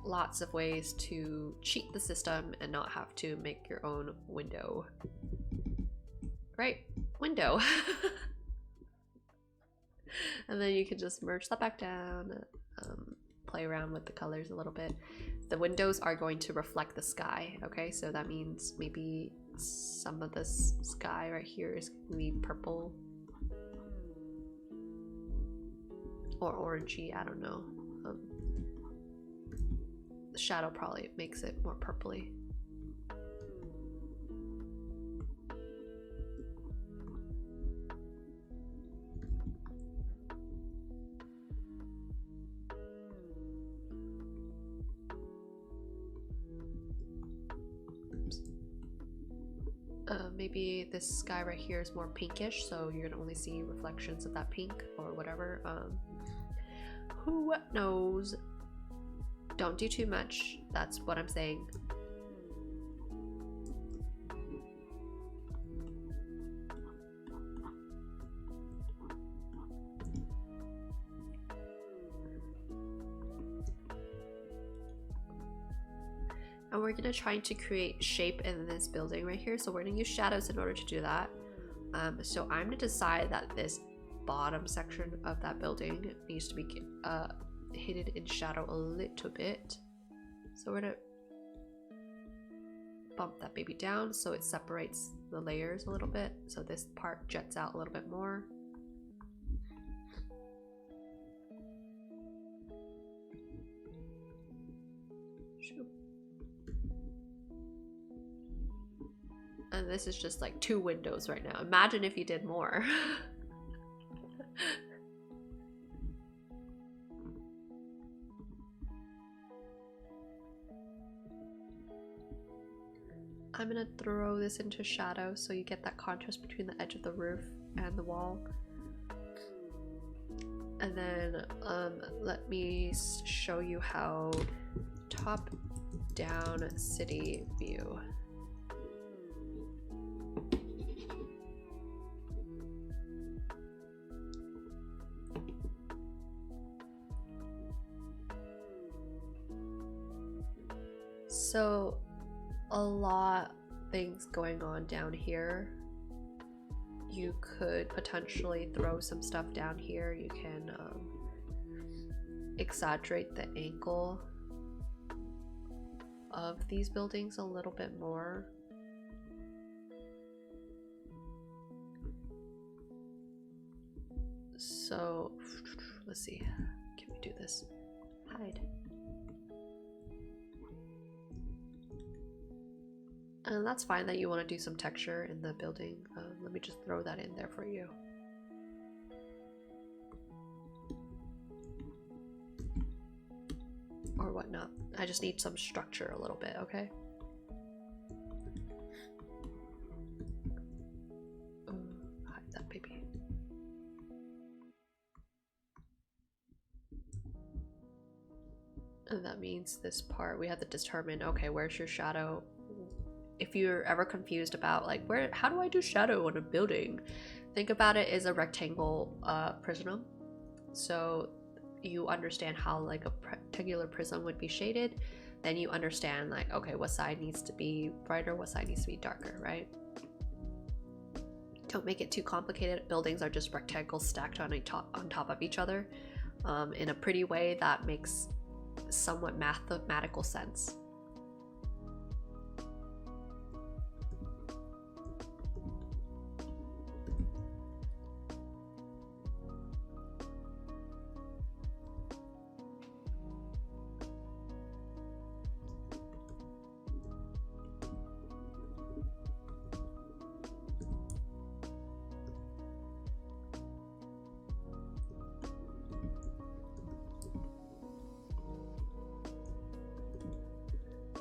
Lots of ways to cheat the system and not have to make your own window. Right, window. And then you can just merge that back down, play around with the colors a little bit. The windows are going to reflect the sky, okay? So that means maybe some of this sky right here is going to be purple or orangey, I don't know. The shadow probably makes it more purpley. Maybe this sky right here is more pinkish, so you're gonna only see reflections of that pink or whatever. Who knows? Don't do too much. That's what I'm saying. And we're gonna try to create shape in this building right here. So we're gonna use shadows in order to do that. So I'm gonna decide that this bottom section of that building needs to be hidden in shadow a little bit. So we're gonna bump that baby down so it separates the layers a little bit. So this part jets out a little bit more. And this is just like 2 windows right now. Imagine if you did more. I'm gonna throw this into shadow so you get that contrast between the edge of the roof and the wall. And then let me show you how top-down city view. So a lot of things going on down here. You could potentially throw some stuff down here. You can exaggerate the angle of these buildings a little bit more. So let's see, can we do this? Hide. And that's fine that you want to do some texture in the building. Let me just throw that in there for you. Or whatnot. I just need some structure a little bit, okay? Hide that baby. And that means this part we have to determine, okay, where's your shadow? If you're ever confused about like how do I do shadow on a building, think about it as a rectangle prism. So you understand how like a rectangular prism would be shaded, then you understand like, okay, what side needs to be brighter, what side needs to be darker, right? Don't make it too complicated. Buildings are just rectangles stacked on top of each other in a pretty way that makes somewhat mathematical sense.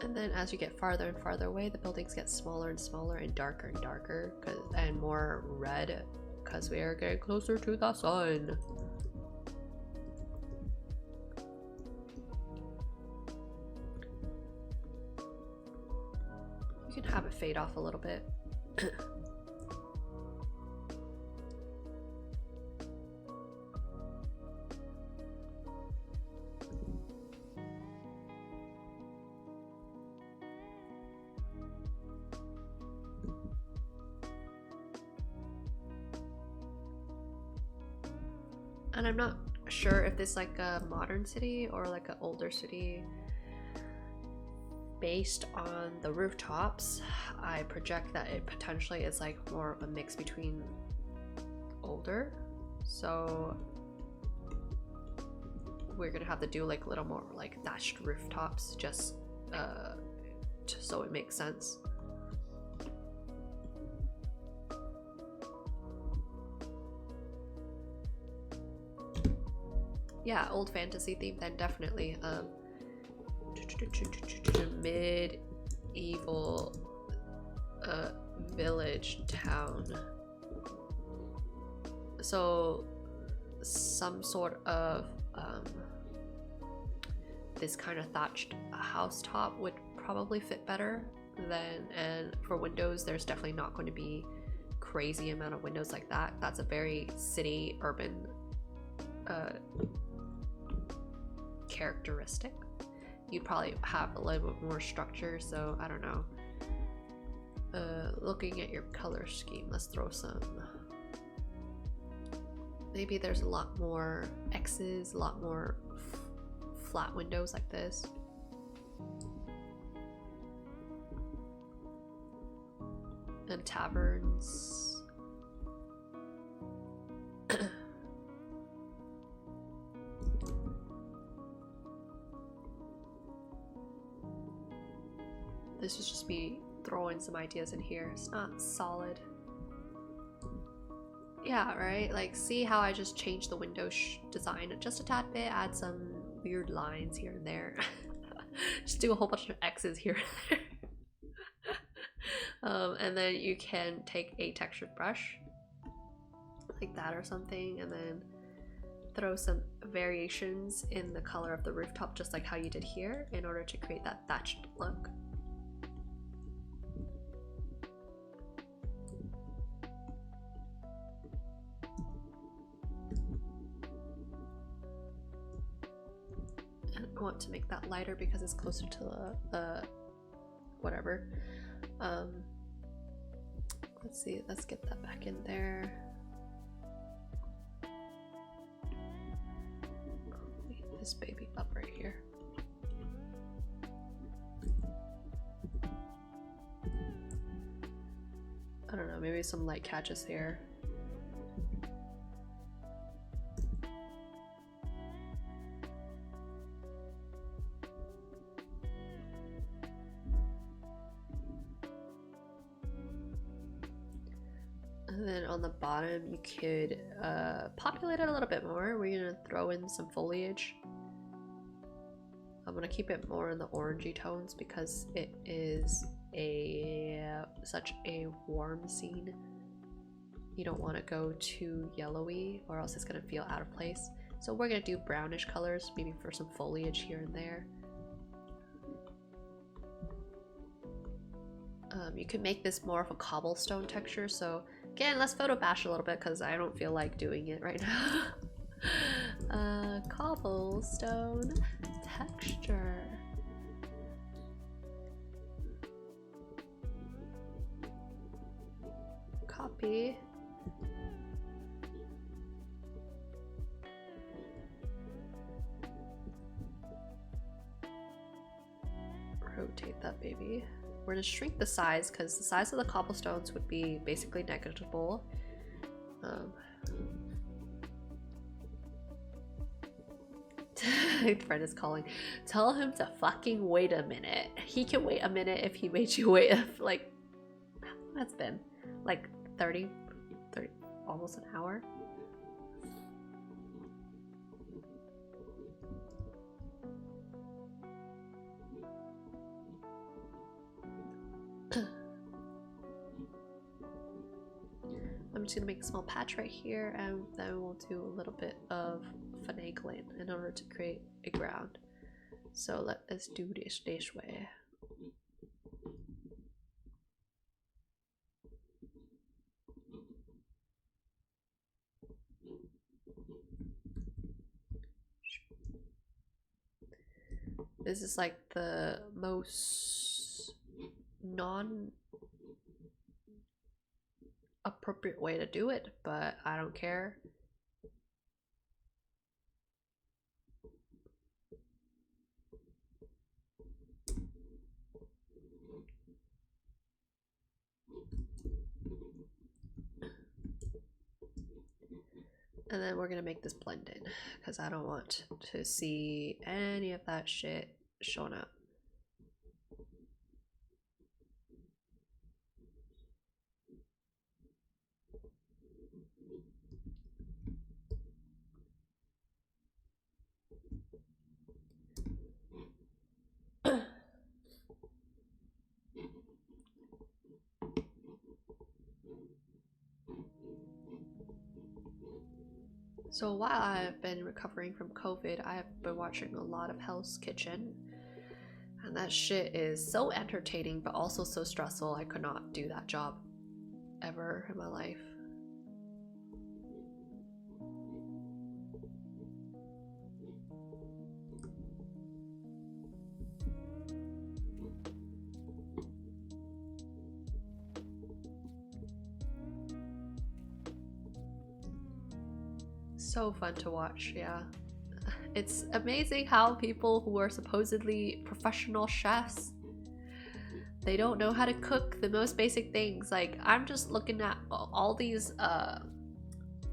And then as you get farther and farther away, the buildings get smaller and smaller and darker, and more red because we are getting closer to the sun. You can have it fade off a little bit. And I'm not sure if this is like a modern city or like an older city. Based on the rooftops, I project that it potentially is like more of a mix between older. So we're gonna have to do like a little more like thatched rooftops just so it makes sense. Yeah, old fantasy theme then definitely. Medieval village town. So some sort of this kind of thatched housetop would probably fit better than, and for windows there's definitely not going to be crazy amount of windows like that. That's a very city urban characteristic. you'd probably have a little bit more structure, so I don't know. Looking at your color scheme, let's throw some. Maybe there's a lot more X's, a lot more flat windows like this. And taverns. This is just me throwing some ideas in here. It's not solid. Yeah, right? Like, see how I just changed the window design just a tad bit, add some weird lines here and there. Just do a whole bunch of X's here and there. And then you can take a textured brush like that or something, and then throw some variations in the color of the rooftop, just like how you did here, in order to create that thatched look. I want to make that lighter because it's closer to the whatever. Let's see, let's get that back in there. Leave this baby up right here. I don't know, maybe some light catches here. And then on the bottom, you could populate it a little bit more. We're gonna throw in some foliage. I'm gonna keep it more in the orangey tones because it is such a warm scene. You don't want to go too yellowy or else it's gonna feel out of place. So we're gonna do brownish colors, maybe for some foliage here and there. You can make this more of a cobblestone texture. So again, let's photo bash a little bit because I don't feel like doing it right now. Cobblestone texture. Copy. Rotate that baby. We're gonna shrink the size because the size of the cobblestones would be basically negligible. Fred is calling. Tell him to fucking wait a minute. He can wait a minute if he made you wait like that's been like 30 almost an hour. I'm just gonna make a small patch right here, and then we'll do a little bit of finagling in order to create a ground. So let us do this way. This is like the most non-appropriate way to do it, but I don't care. And then we're gonna make this blend in because I don't want to see any of that shit showing up. So while I've been recovering from COVID, I have been watching a lot of Hell's Kitchen, and that shit is so entertaining but also so stressful. I could not do that job ever in my life. So fun to watch, yeah. It's amazing how people who are supposedly professional chefs, they don't know how to cook the most basic things. Like, I'm just looking at all these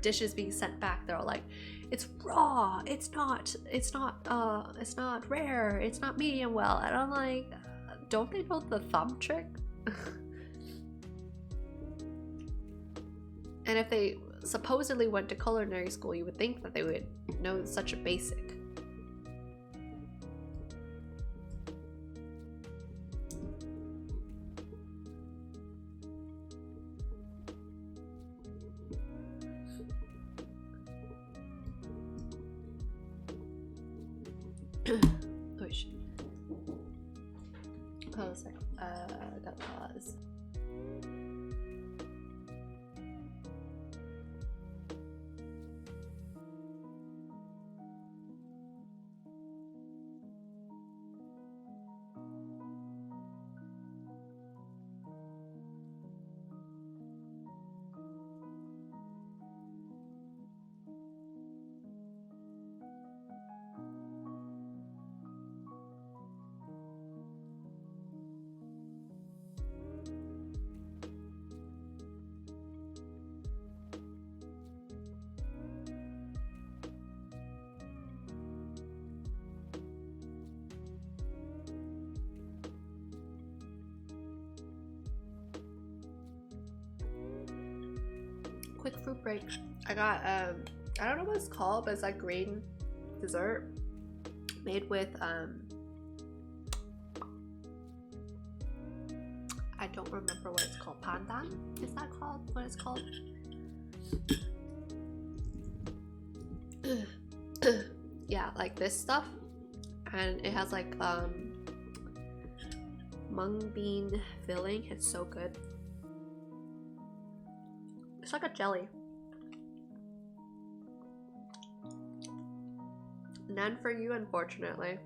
dishes being sent back. They're all like, it's raw, it's not rare, it's not medium well. And I'm like, don't they know the thumb trick? And if they supposedly went to culinary school, you would think that they would know such a basic. Oh shit. Pause. Gotta pause. Quick fruit break. I got I don't know what it's called, but it's like green dessert made with I don't remember what it's called. Pandan? Is that called what it's called? Yeah, like this stuff. And it has like mung bean filling. It's so good. It's like a jelly. None for you, unfortunately.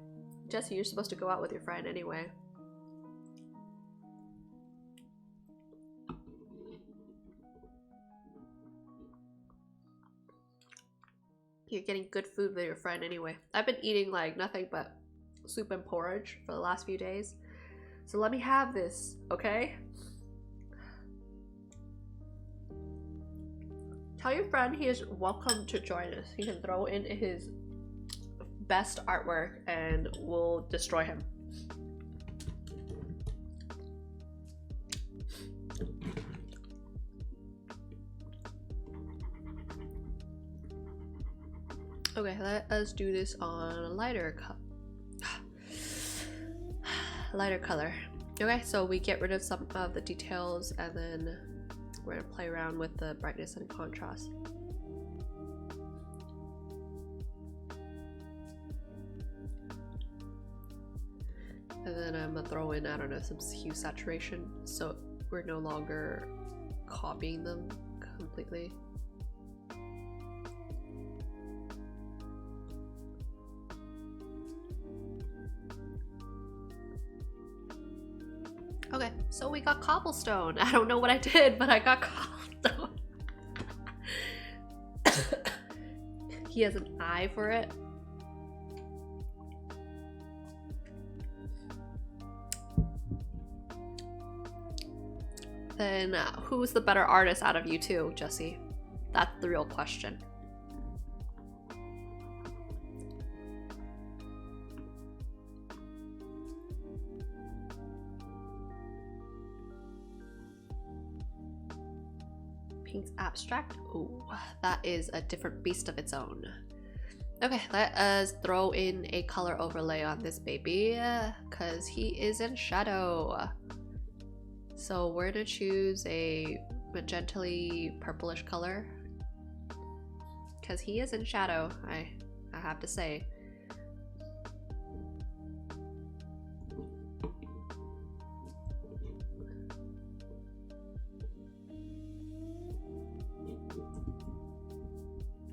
Jesse, you're supposed to go out with your friend anyway. You're getting good food with your friend anyway. I've been eating like nothing but soup and porridge for the last few days. So let me have this, okay? Tell your friend he is welcome to join us. He can throw in his best artwork and we'll destroy him. Okay, let us do this on a lighter color. Okay, so we get rid of some of the details and then we're gonna play around with the brightness and contrast. And then I'm gonna throw in, I don't know, some hue saturation so we're no longer copying them completely. Okay, so we got cobblestone. I don't know what I did, but I got cobblestone. He has an eye for it. Then who's the better artist out of you two, Jesse? That's the real question. Pink's abstract. Ooh, that is a different beast of its own. Okay, let us throw in a color overlay on this baby, because he is in shadow. So we're gonna choose a magentally purplish color, because he is in shadow, I have to say.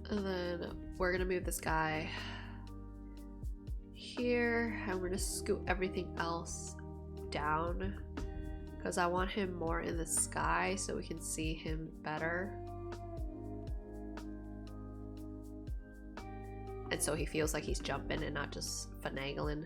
And then we're gonna move this guy here, and we're gonna scoot everything else down because I want him more in the sky so we can see him better. it so he feels like he's jumping and not just finagling.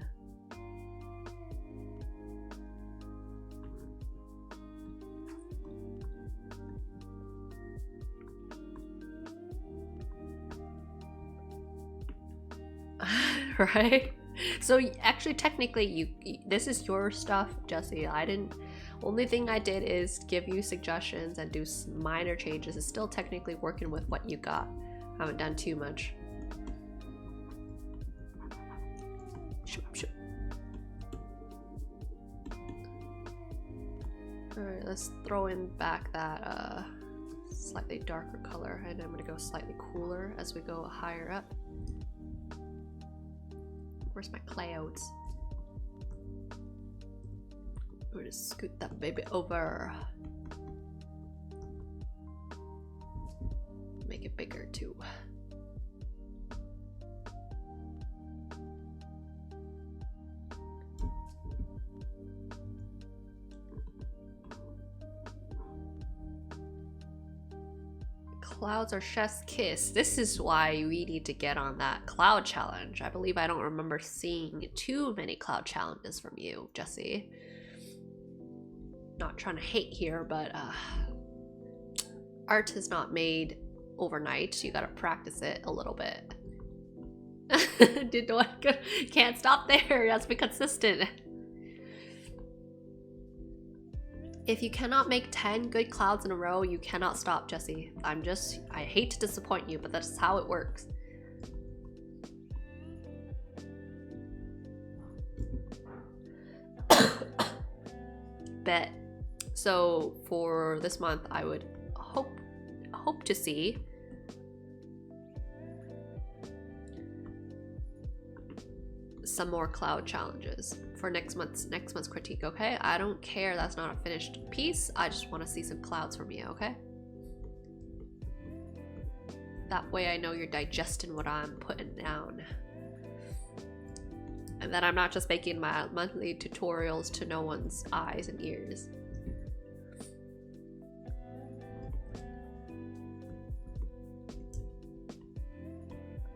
Right? So actually, technically, this is your stuff, Jesse. I didn't. Only thing I did is give you suggestions and do minor changes. It's still technically working with what you got. I haven't done too much. Alright, let's throw in back that slightly darker color, and I'm gonna go slightly cooler as we go higher up. Where's my clouds? We're gonna scoot that baby over. Make it bigger too. Clouds are chef's kiss. This is why we need to get on that cloud challenge. I believe I don't remember seeing too many cloud challenges from you, Jesse. Not trying to hate here, but art is not made overnight. You gotta practice it a little bit. Can't stop there. You have to be consistent. If you cannot make 10 good clouds in a row, you cannot stop, Jesse. I hate to disappoint you, but that's how it works. Bet. So for this month, I would hope to see some more cloud challenges for next month's critique, okay? I don't care, that's not a finished piece. I just want to see some clouds from you, okay? That way I know you're digesting what I'm putting down. And that I'm not just making my monthly tutorials to no one's eyes and ears.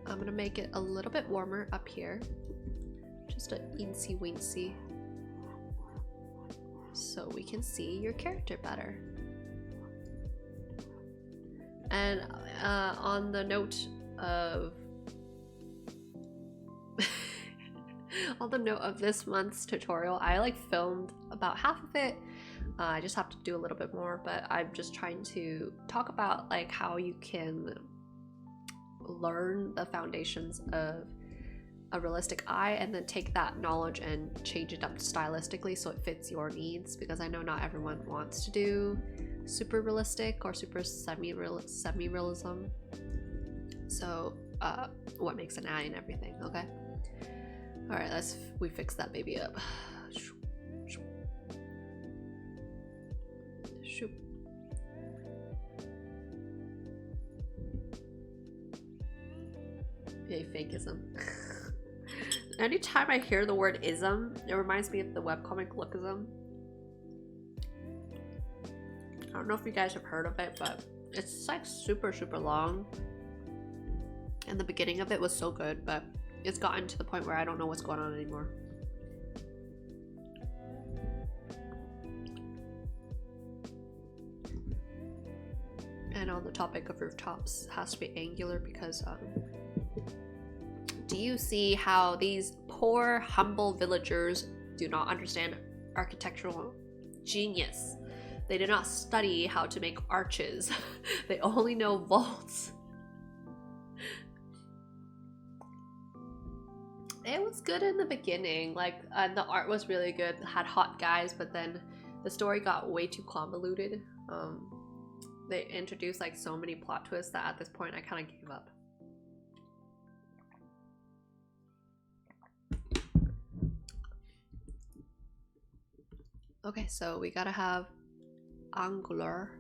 I'm gonna make it a little bit warmer up here. Just a eensy weensy. So we can see your character better. And on the note of on the note of this month's tutorial, I filmed about half of it. I just have to do a little bit more, but I'm just trying to talk about how you can learn the foundations of a realistic eye and then take that knowledge and change it up stylistically so it fits your needs, because I know not everyone wants to do super realistic or super semi-realism. So what makes an eye and everything, okay? All right, we fix that baby up. Shoop. Yay, fakeism. Anytime I hear the word ism, it reminds me of the webcomic Lookism. I don't know if you guys have heard of it, but it's super long. And the beginning of it was so good, but it's gotten to the point where I don't know what's going on anymore. And on the topic of rooftops, it has to be angular because do you see how these poor, humble villagers do not understand architectural genius? They did not study how to make arches. They only know vaults. It was good in the beginning, the art was really good, had hot guys, but then the story got way too convoluted. They introduced so many plot twists that at this point I kind of gave up. Okay, so we gotta have angular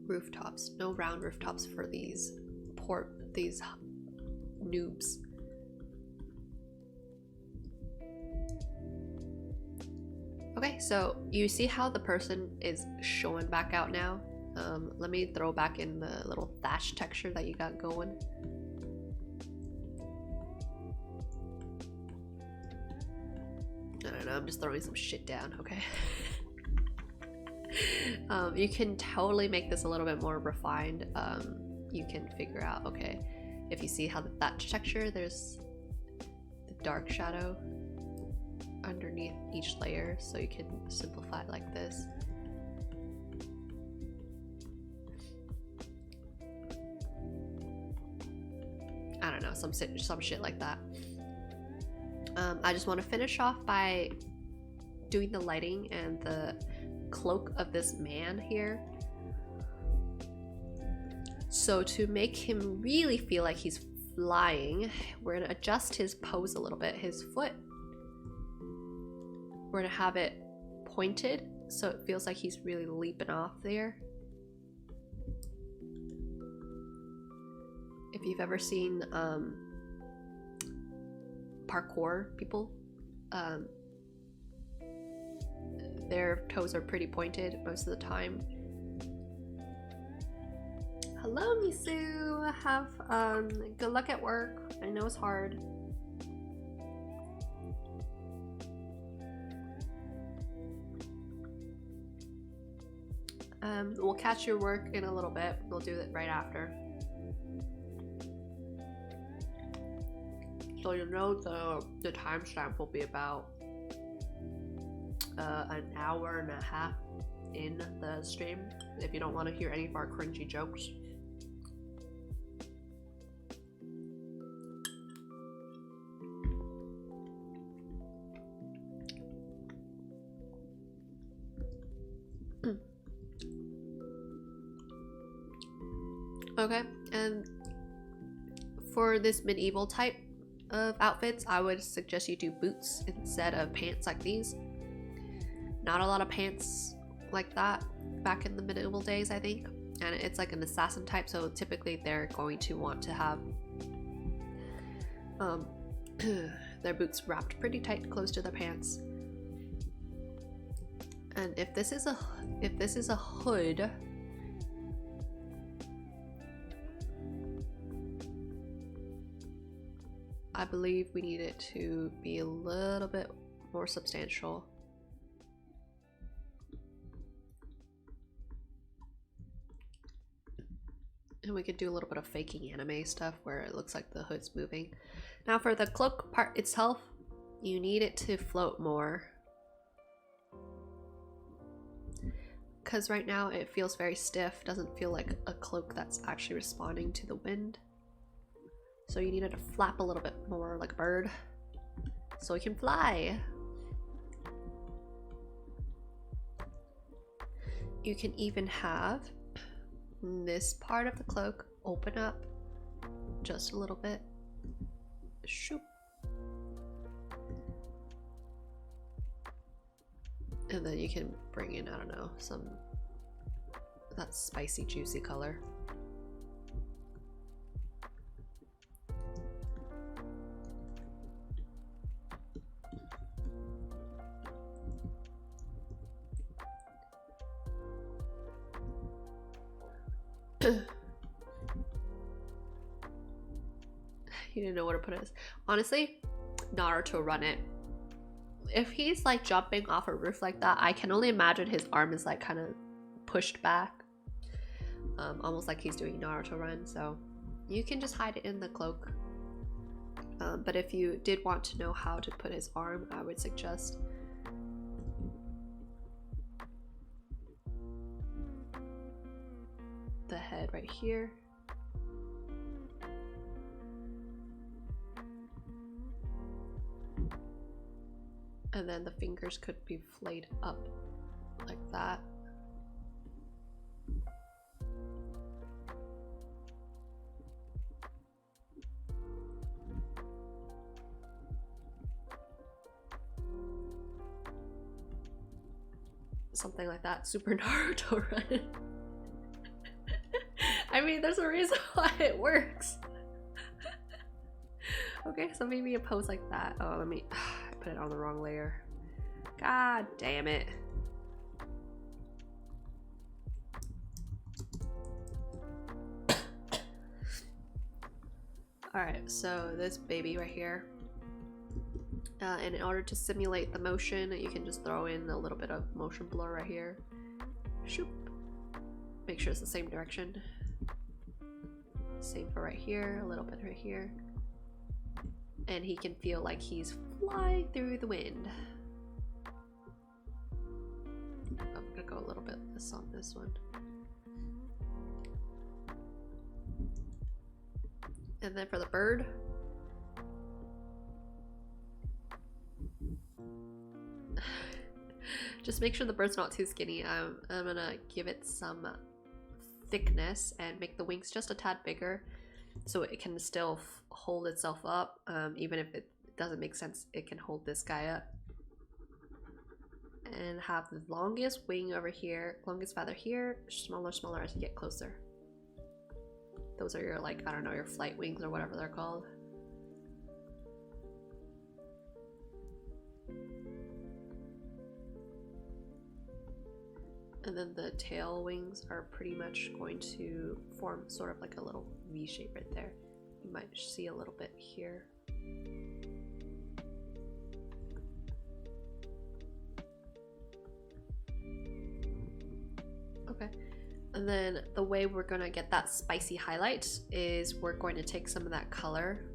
rooftops. No round rooftops for these noobs. Okay, so you see how the person is showing back out now? Let me throw back in the little thatch texture that you got going. I don't know, I'm just throwing some shit down, okay? You can totally make this a little bit more refined. You can figure out, okay, if you see how the thatch texture, there's the dark shadow underneath each layer, so you can simplify it like this. I don't know, some shit like that. I just want to finish off by doing the lighting and the cloak of this man here. So to make him really feel like he's flying, we're gonna adjust his pose a little bit. His foot, we're gonna have it pointed so it feels like he's really leaping off there. If you've ever seen parkour people, their toes are pretty pointed most of the time. Hello, Misu. Have good luck at work. I know it's hard. We'll catch your work in a little bit. We'll do it right after. So you know the timestamp will be about an hour and a half in the stream if you don't want to hear any of our cringy jokes. Okay, and for this medieval type of outfits, I would suggest you do boots instead of pants like these. Not a lot of pants like that back in the medieval days, I think, and it's like an assassin type, so typically they're going to want to have their boots wrapped pretty tight close to their pants. And if this is a hood, I believe we need it to be a little bit more substantial. And we could do a little bit of faking anime stuff where it looks like the hood's moving. Now for the cloak part itself, you need it to float more. Because right now it feels very stiff, doesn't feel like a cloak that's actually responding to the wind. So you need it to flap a little bit more like a bird, so it can fly. You can even have this part of the cloak open up just a little bit. Shoop. And then you can bring in, I don't know, that spicy, juicy color. You didn't know where to put it. Honestly, Naruto run it. If he's like jumping off a roof like that, I can only imagine his arm is like kind of pushed back, almost like he's doing Naruto run. So you can just hide it in the cloak. But if you did want to know how to put his arm, I would suggest the head right here. And then the fingers could be flayed up like that. Something like that. Super Naruto run. I mean, there's a reason why it works. Okay, so maybe a pose like that. Oh, let me put it on the wrong layer. God damn it. Alright, so this baby right here. And in order to simulate the motion, you can just throw in a little bit of motion blur right here. Shoop. Make sure it's the same direction. Same for right here, a little bit right here. And he can feel like he's flying through the wind. I'm gonna go a little bit less on this one. And then for the bird, just make sure the bird's not too skinny. I'm gonna give it some thickness and make the wings just a tad bigger so it can still hold itself up. Even if it doesn't make sense, it can hold this guy up. And have the longest wing over here, longest feather here, smaller as you get closer. Those are your, like, I don't know, your flight wings or whatever they're called. And then the tail wings are pretty much going to form sort of like a little V shape right there. You might see a little bit here. Okay. And then the way we're gonna get that spicy highlight is we're going to take some of that color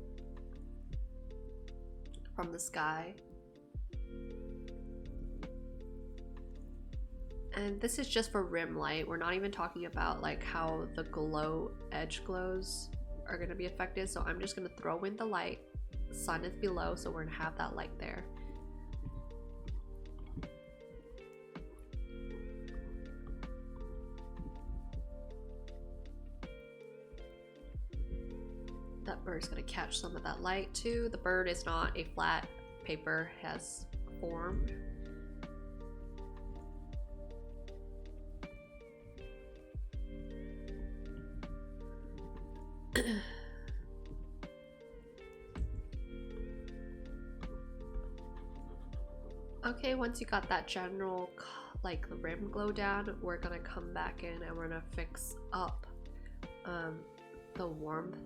from the sky. And this is just for rim light. We're not even talking about like how the glow edge glows are gonna be affected. So I'm just gonna throw in the light. Sun is below, so we're gonna have that light there. That bird's gonna catch some of that light too. The bird is not a flat paper, has form. Okay, once you got that general like the rim glow down, we're gonna come back in and we're gonna fix up the warmth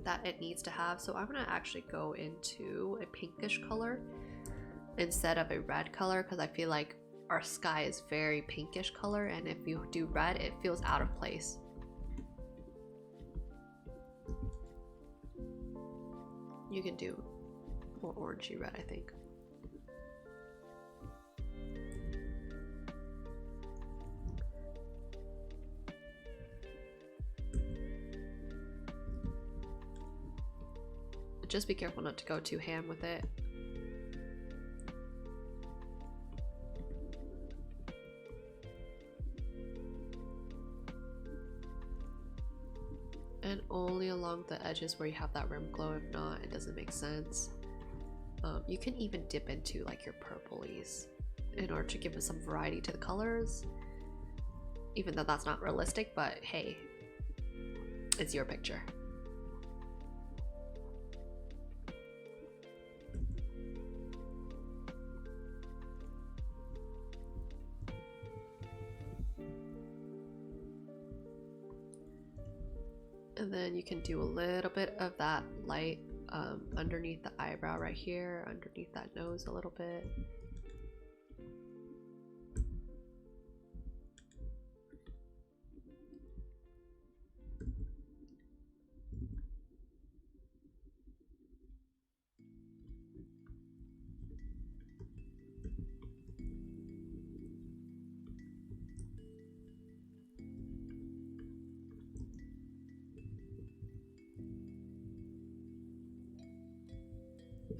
that it needs to have. So I'm gonna actually go into a pinkish color instead of a red color because I feel like our sky is very pinkish color, and if you do red, it feels out of place. You can do more orangey red, I think. Just be careful not to go too ham with it. And only along the edges where you have that rim glow. If not, it doesn't make sense. You can even dip into like your purplies in order to give it some variety to the colors. Even though that's not realistic, but hey, it's your picture. And then you can do a little bit of that light underneath the eyebrow right here, underneath that nose a little bit.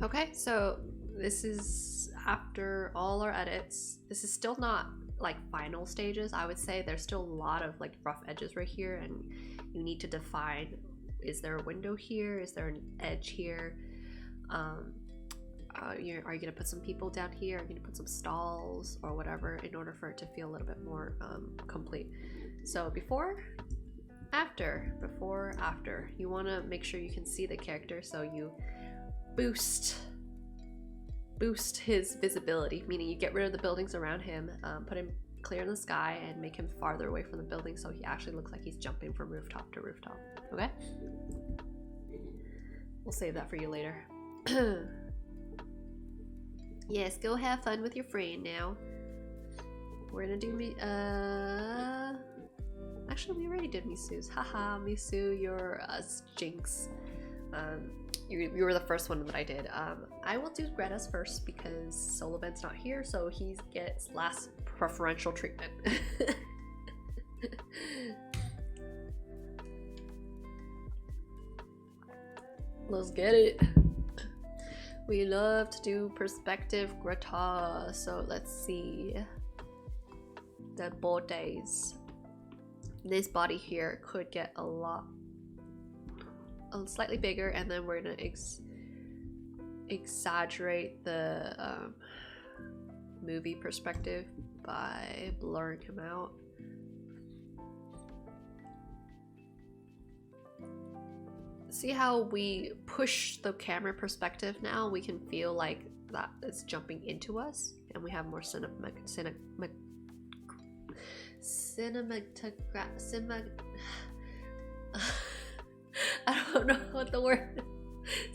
Okay, so this is after all our edits. This is still not like final stages. I would say there's still a lot of like rough edges right here, and you need to define, is there a window here? Is there an edge here? Are you gonna put some people down here? Are you gonna put some stalls or whatever in order for it to feel a little bit more complete? So before, after. You wanna make sure you can see the character, so you boost boost his visibility, meaning you get rid of the buildings around him, put him clear in the sky, and make him farther away from the building so he actually looks like he's jumping from rooftop to rooftop. Okay? We'll save that for you later. Yes, go have fun with your friend now. We're gonna do actually, we already did Misu's. Haha, Misu, you're Jinx. You were the first one that I did. I will do Greta's first because Soloven's not here, so he gets last preferential treatment. Let's get it. We love to do perspective Greta. So let's see. The bodies. This body here could get slightly bigger, and then we're gonna exaggerate the movie perspective by blurring him out. See how we push the camera perspective now? We can feel like that is jumping into us, and we have more I don't know what the word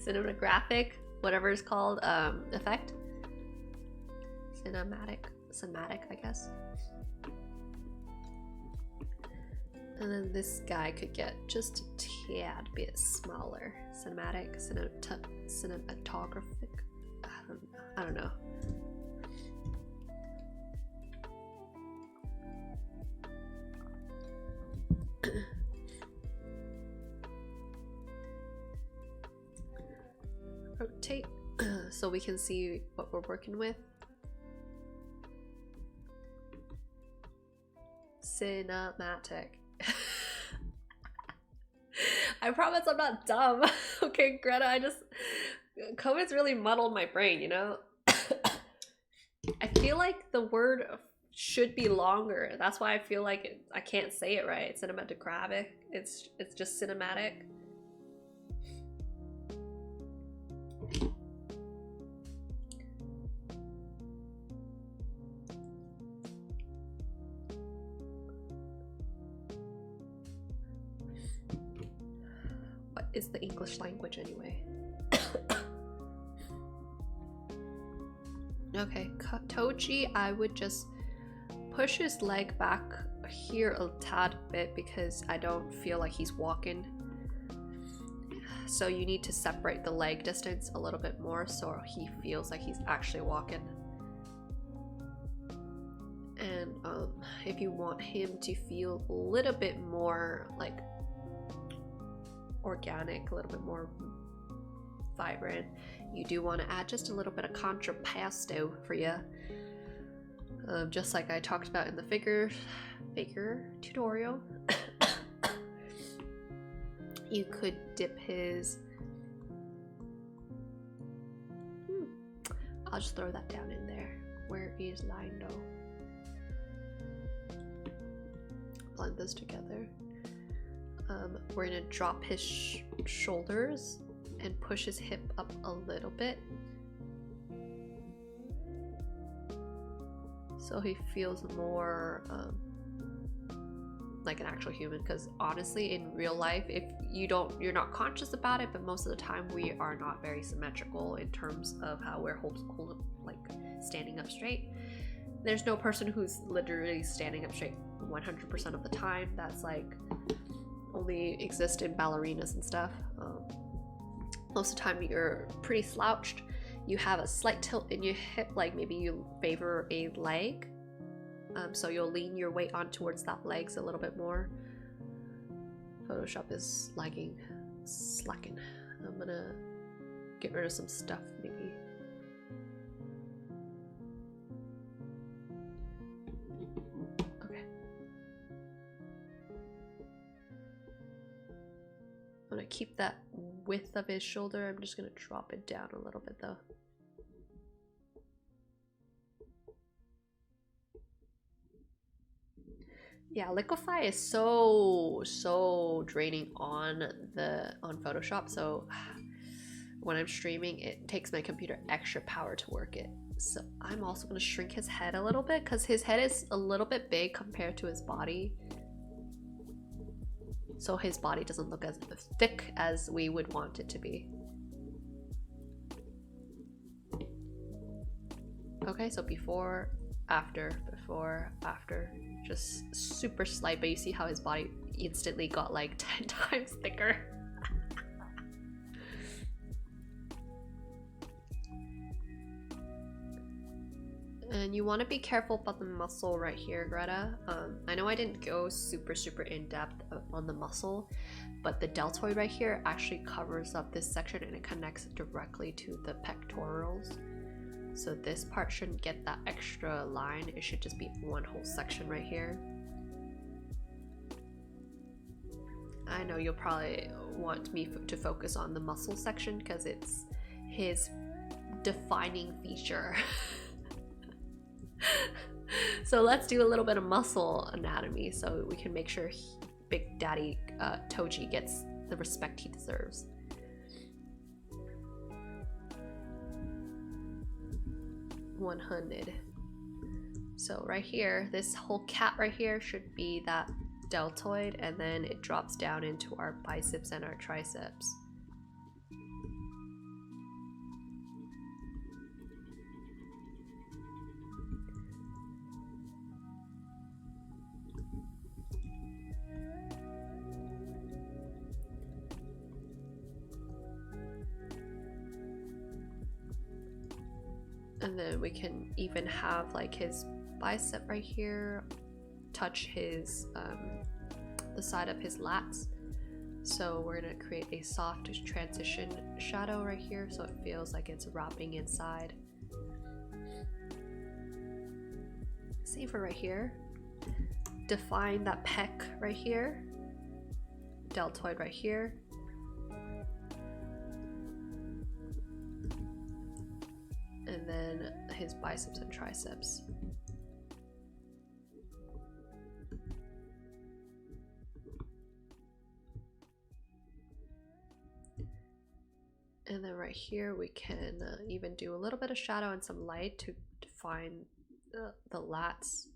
cinematographic, whatever it's called, effect. Cinematic, I guess. And then this guy could get just a tad bit smaller. Cinematographic. I don't know. Rotate so we can see what we're working with. Cinematic. I promise I'm not dumb. Okay, Greta, COVID's really muddled my brain, you know? I feel like the word should be longer. That's why I feel like I can't say it right. Cinematographic. It's just cinematic. What is the English language anyway? Okay, Toji, I would just push his leg back here a tad bit because I don't feel like he's walking. So you need to separate the leg distance a little bit more so he feels like he's actually walking. And if you want him to feel a little bit more like organic, a little bit more vibrant, you do want to add just a little bit of contrappasto for you. Just like I talked about in the figure tutorial. You could dip his... I'll just throw that down in there. Where is Lindo? Blend this together. We're gonna drop his shoulders and push his hip up a little bit. So he feels more like an actual human, because honestly in real life, if you're not conscious about it, but most of the time we are not very symmetrical in terms of how we're like standing up straight. There's no person who's literally standing up straight 100% of the time. That's like only exist in ballerinas and stuff. Most of the time you're pretty slouched. You have a slight tilt in your hip, like maybe you favor a leg. So you'll lean your weight on towards that legs a little bit more. Photoshop is slacking. I'm gonna get rid of some stuff maybe. Okay. I'm gonna keep that width of his shoulder. I'm just gonna drop it down a little bit though. Yeah, Liquify is so draining on Photoshop. So when I'm streaming, it takes my computer extra power to work it. So I'm also going to shrink his head a little bit because his head is a little bit big compared to his body. So his body doesn't look as thick as we would want it to be. Okay, so before, after, just super slight, but you see how his body instantly got like 10 times thicker. And you want to be careful about the muscle right here, Greta. I know I didn't go super in depth on the muscle, but the deltoid right here actually covers up this section and it connects directly to the pectorals. So this part shouldn't get that extra line. It should just be one whole section right here. I know you'll probably want me to focus on the muscle section because it's his defining feature. So let's do a little bit of muscle anatomy so we can make sure Big Daddy Toji gets the respect he deserves. $100. So right here, this whole cat right here should be that deltoid, and then it drops down into our biceps and our triceps. And then we can even have like his bicep right here touch his the side of his lats. So we're gonna create a soft transition shadow right here so it feels like it's wrapping inside. Same for right here. Define that pec right here, deltoid right here. And then his biceps and triceps. And then right here we can even do a little bit of shadow and some light to define the lats.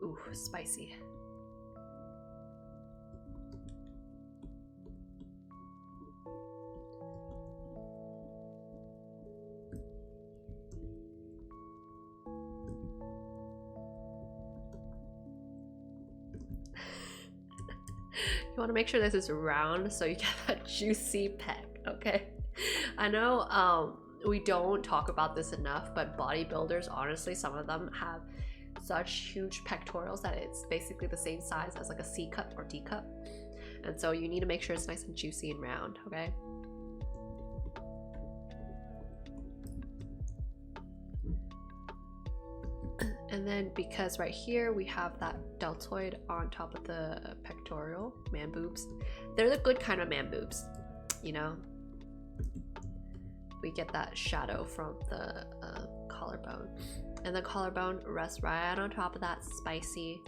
Ooh, spicy. You want to make sure this is round so you get that juicy pec, okay? I know we don't talk about this enough, but bodybuilders, honestly, some of them have such huge pectorals that it's basically the same size as like a C cup or D cup. And so you need to make sure it's nice and juicy and round, okay? And then because right here we have that deltoid on top of the pectoral, man boobs. They're the good kind of man boobs, you know? We get that shadow from the collarbone. And the collarbone rests right on top of that spicy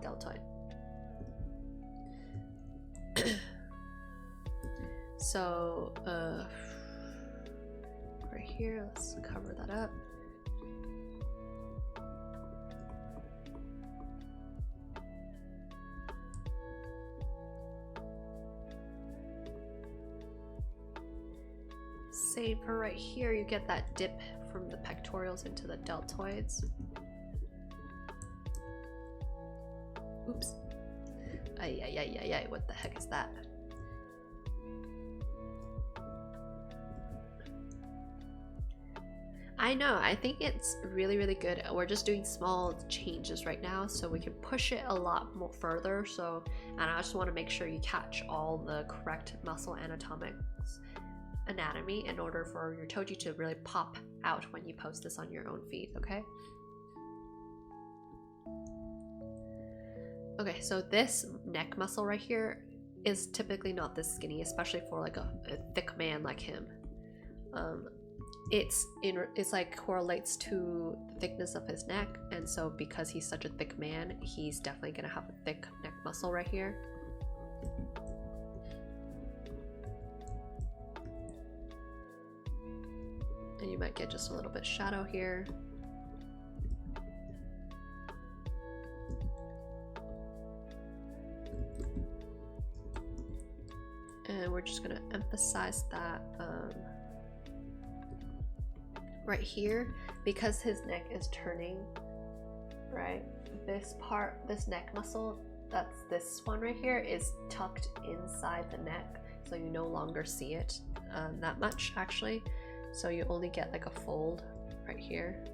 deltoid. So, right here, let's cover that up. Same for right here, you get that dip from the pectorals into the deltoids. Oops. Ay, what the heck is that? I know, I think it's really good. We're just doing small changes right now so we can push it a lot more further. So, and I just want to make sure you catch all the correct muscle anatomy in order for your Toji to really pop out when you post this on your own feed, okay? Okay, so this neck muscle right here is typically not this skinny, especially for like a thick man like him. it's like correlates to the thickness of his neck, and so because he's such a thick man, he's definitely gonna have a thick neck muscle right here. And you might get just a little bit shadow here. And we're just gonna emphasize that right here, because his neck is turning, right? This part, this neck muscle, that's this one right here, is tucked inside the neck, so you no longer see it that much actually. So you only get like a fold right here.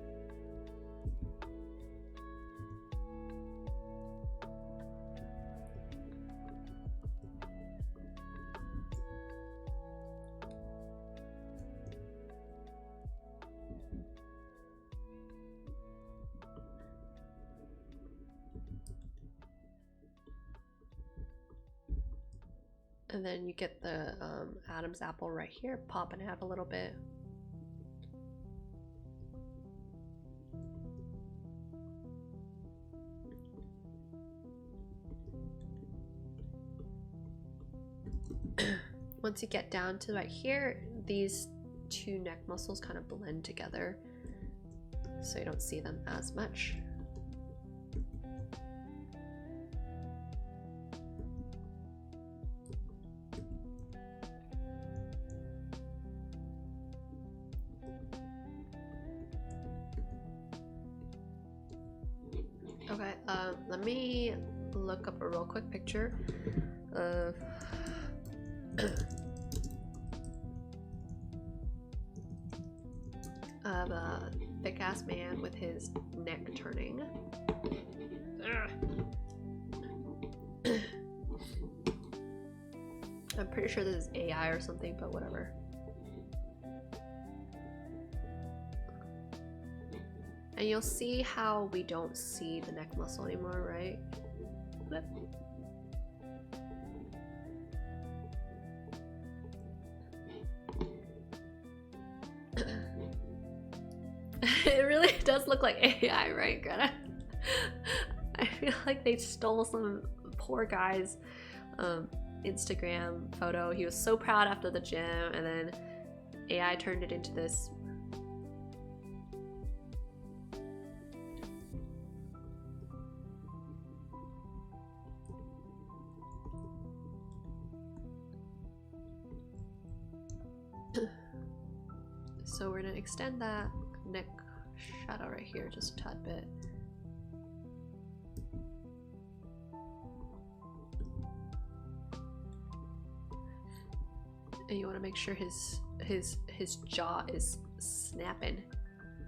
And then you get the Adam's apple right here popping out a little bit. Once you get down to right here, these two neck muscles kind of blend together, so you don't see them as much. Okay, let me look up a real quick picture of a thick ass man with his neck turning. I'm pretty sure this is AI or something, but whatever. And you'll see how we don't see the neck muscle anymore, right? Flip. It really does look like AI, right, Greta? I feel like they stole some poor guy's Instagram photo. He was so proud after the gym, and then AI turned it into this. So we're gonna extend that neck shadow right here just a tad bit. And you want to make sure his jaw is snapping,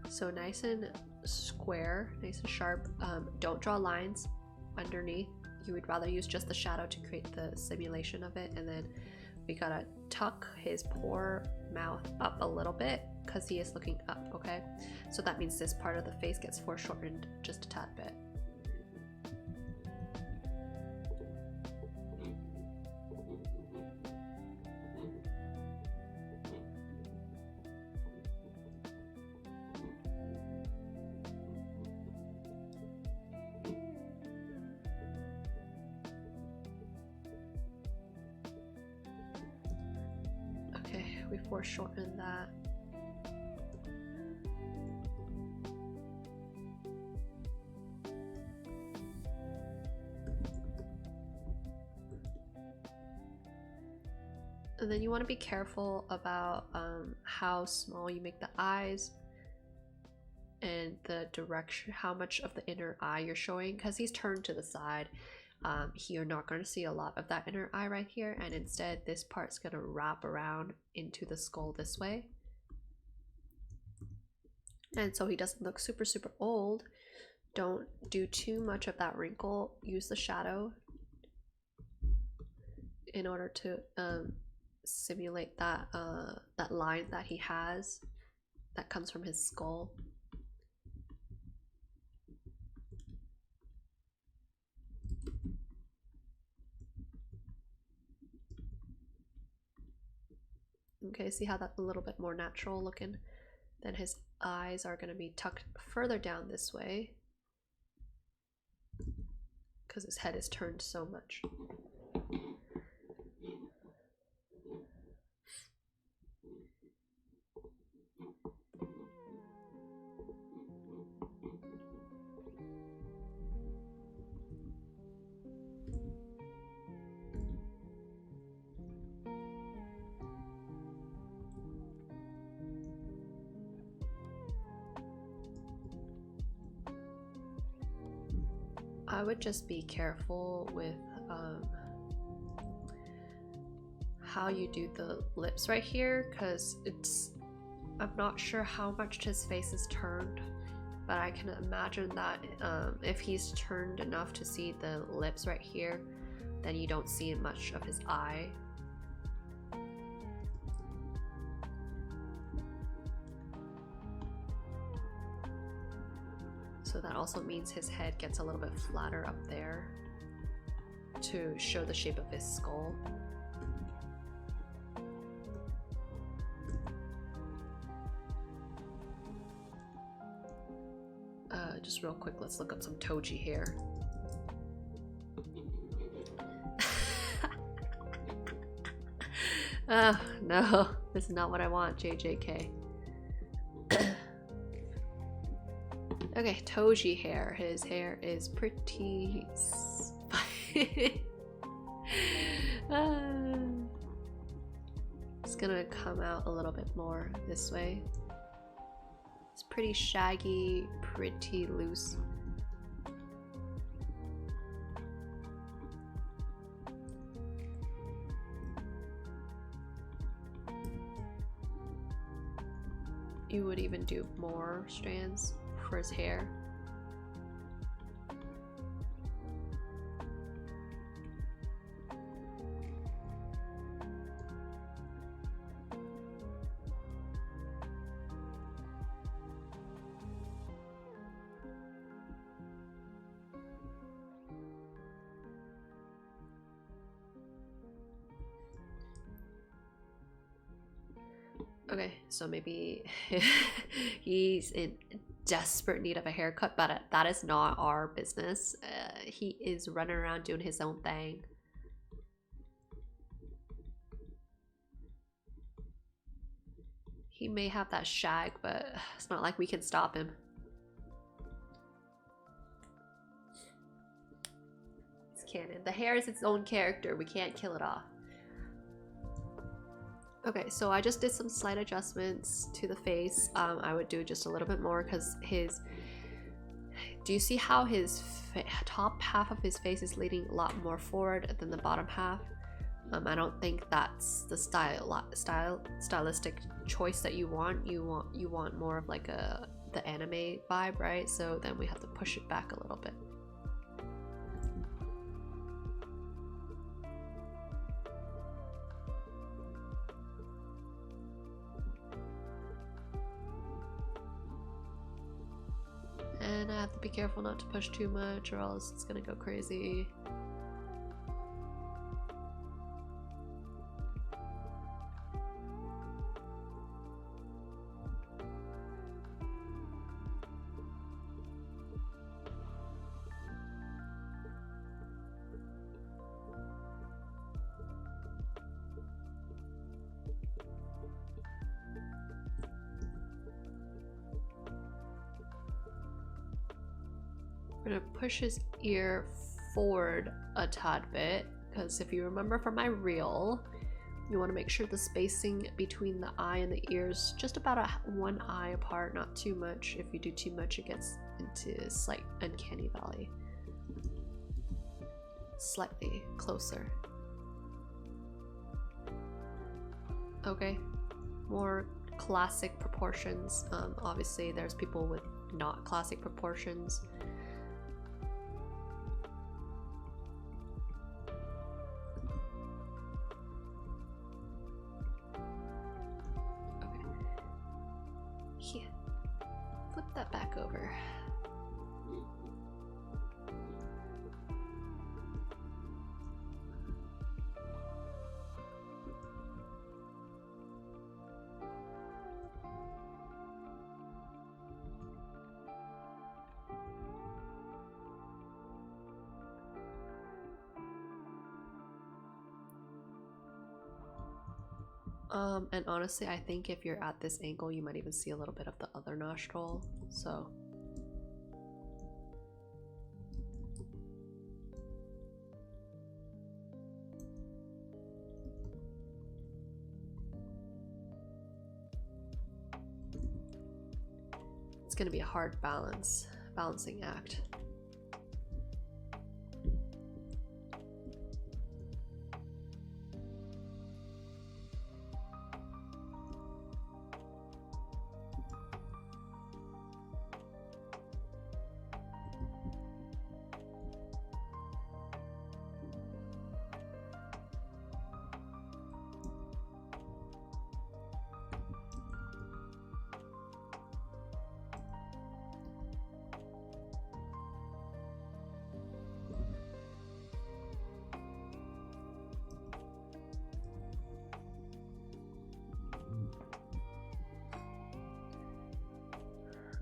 so nice and square, nice and sharp. Don't draw lines underneath. You would rather use just the shadow to create the simulation of it. And then we gotta tuck his poor mouth up a little bit because he is looking up. Okay, so that means this part of the face gets foreshortened just a tad bit. We foreshorten that. And then you want to be careful about how small you make the eyes and the direction, how much of the inner eye you're showing, because he's turned to the side. You're not going to see a lot of that inner eye right here, and instead this part's going to wrap around into the skull this way, and so he doesn't look super old. Don't do too much of that wrinkle. Use the shadow in order to simulate that that line that he has that comes from his skull. Okay, see how that's a little bit more natural looking? Then his eyes are going to be tucked further down this way because his head is turned so much. I would just be careful with how you do the lips right here, because I'm not sure how much his face is turned, but I can imagine that if he's turned enough to see the lips right here, then you don't see much of his eye. So that also means his head gets a little bit flatter up there to show the shape of his skull. Just real quick, let's look up some Toji hair. Oh, no, this is not what I want, JJK. Okay, Toji hair. His hair is pretty it's gonna come out a little bit more this way. It's pretty shaggy, pretty loose. You would even do more strands for his hair. Okay, so maybe he's in desperate need of a haircut, but that is not our business. He is running around doing his own thing. He may have that shag, but it's not like we can stop him. It's canon. The hair is its own character. We can't kill it off. Okay, so I just did some slight adjustments to the face. I would do just a little bit more because do you see how his top half of his face is leaning a lot more forward than the bottom half? I don't think that's the stylistic choice that you want. You want more of like the anime vibe, right? So then we have to push it back a little bit. And I have to be careful not to push too much or else it's gonna go crazy. We're gonna push his ear forward a tad bit, because if you remember from my reel, you want to make sure the spacing between the eye and the ears just about one eye apart, not too much. If you do too much, it gets into a slight uncanny valley. Slightly closer. Okay, more classic proportions. Obviously there's people with not classic proportions. Here, flip that back over. And honestly, I think if you're at this angle, you might even see a little bit of the other nostril. So it's gonna be a hard balancing act.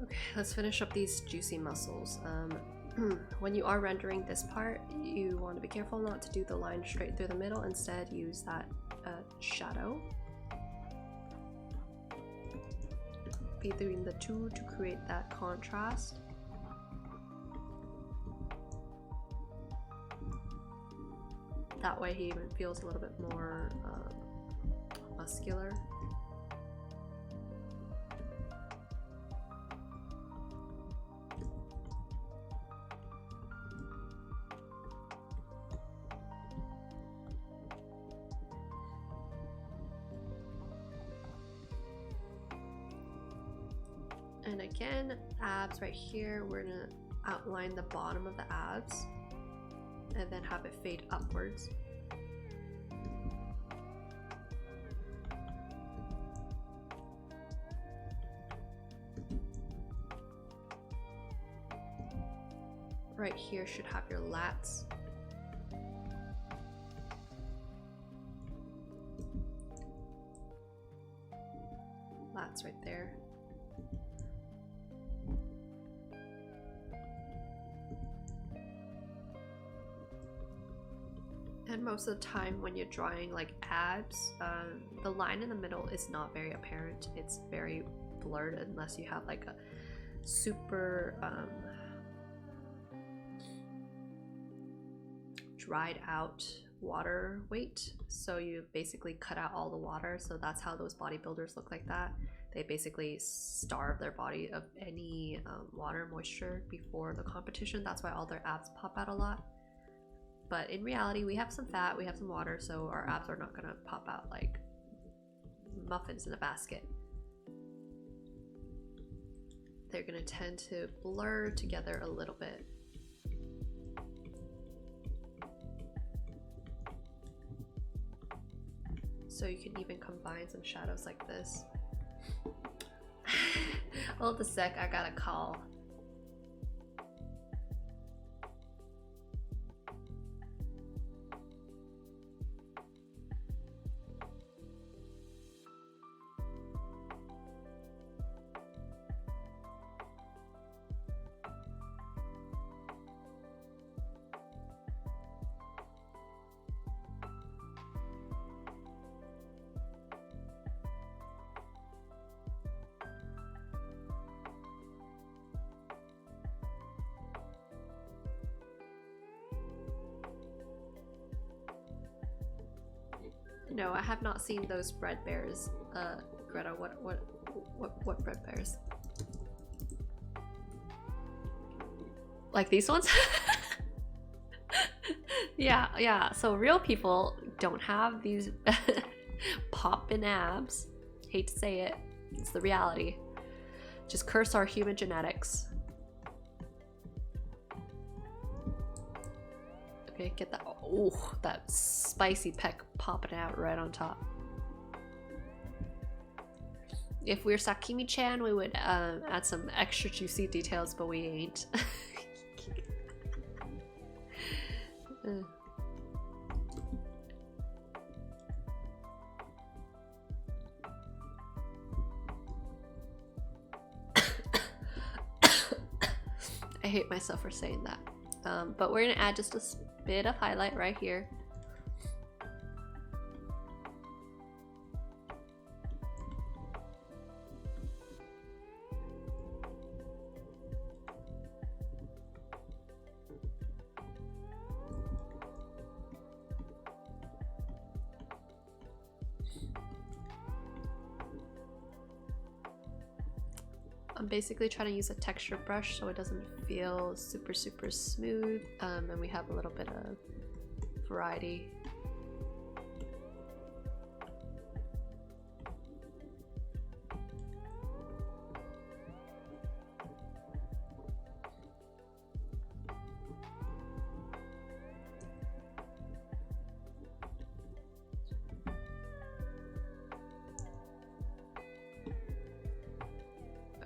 Okay, let's finish up these juicy muscles. When you are rendering this part, you want to be careful not to do the line straight through the middle. Instead, use that shadow between the two to create that contrast. That way he even feels a little bit more muscular. And again, abs right here, we're gonna outline the bottom of the abs and then have it fade upwards. Right here should have your lats. Lats right there. And most of the time when you're drawing like abs, the line in the middle is not very apparent. It's very blurred unless you have like a super dried out water weight. So you basically cut out all the water. So that's how those bodybuilders look like that. They basically starve their body of any water moisture before the competition. That's why all their abs pop out a lot. But in reality, we have some fat, we have some water, so our abs are not gonna pop out like muffins in a basket. They're gonna tend to blur together a little bit. So you can even combine some shadows like this. Hold a sec, I got a call. No, I have not seen those bread bears. Greta, what bread bears? Like these ones? Yeah. So real people don't have these poppin' abs. Hate to say it. It's the reality. Just curse our human genetics. Okay, get that. Oh, that spicy peck popping out right on top. If we were Sakimi-chan, we would add some extra juicy details, but we ain't. I hate myself for saying that. But we're gonna add just a bit of highlight right here. I'm basically trying to use a texture brush so it doesn't feel super smooth, and we have a little bit of variety.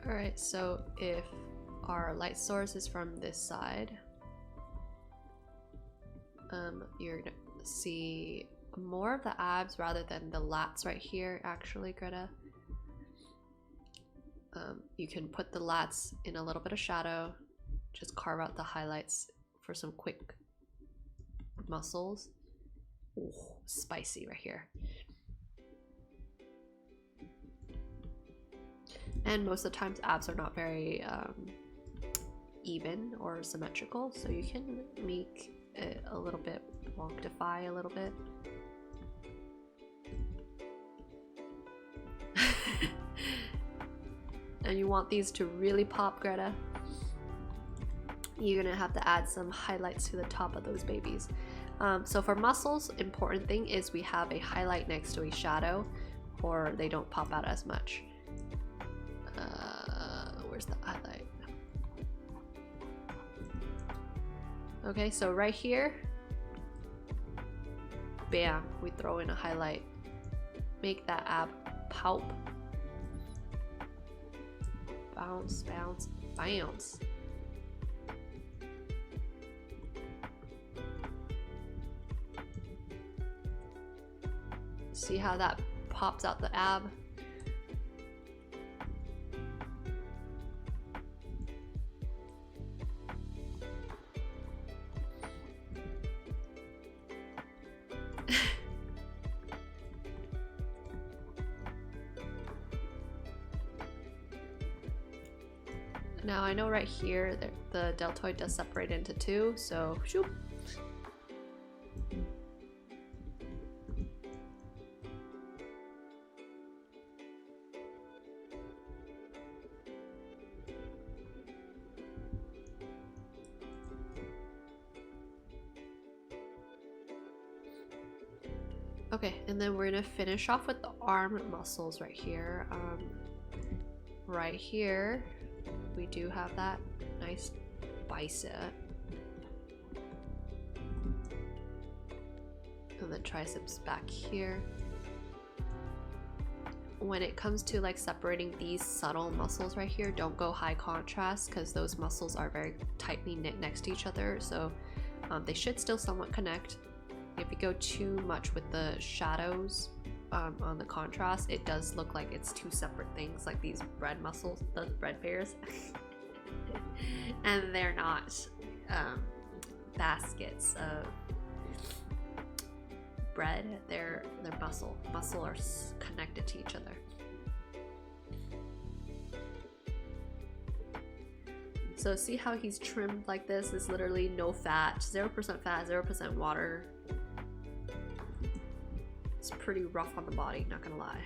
Alright, so if our light source is from this side, you're gonna see more of the abs rather than the lats right here, actually, Greta. You can put the lats in a little bit of shadow, just carve out the highlights for some quick muscles. Ooh, spicy right here. And most of the times abs are not very even or symmetrical, so you can make it a little bit wonkify a little bit. And you want these to really pop, Greta, you're gonna have to add some highlights to the top of those babies. So for muscles, important thing is we have a highlight next to a shadow, or they don't pop out as much. Where's the highlight? Okay, so right here, bam, we throw in a highlight. Make that ab pulp. Bounce, bounce, bounce. See how that pops out the ab? Now I know right here that the deltoid does separate into two, so shoop. Okay, and then we're gonna finish off with the arm muscles right here. Right here, we do have that nice bicep. And the triceps back here. When it comes to like separating these subtle muscles right here, don't go high contrast because those muscles are very tightly knit next to each other, so they should still somewhat connect. If you go too much with the shadows on the contrast, it does look like it's two separate things, like these bread muscles, the bread bears. And they're not baskets of bread, they're muscle are connected to each other. So see how he's trimmed like this? It's literally no fat, 0% fat, 0% water. It's pretty rough on the body, not gonna lie.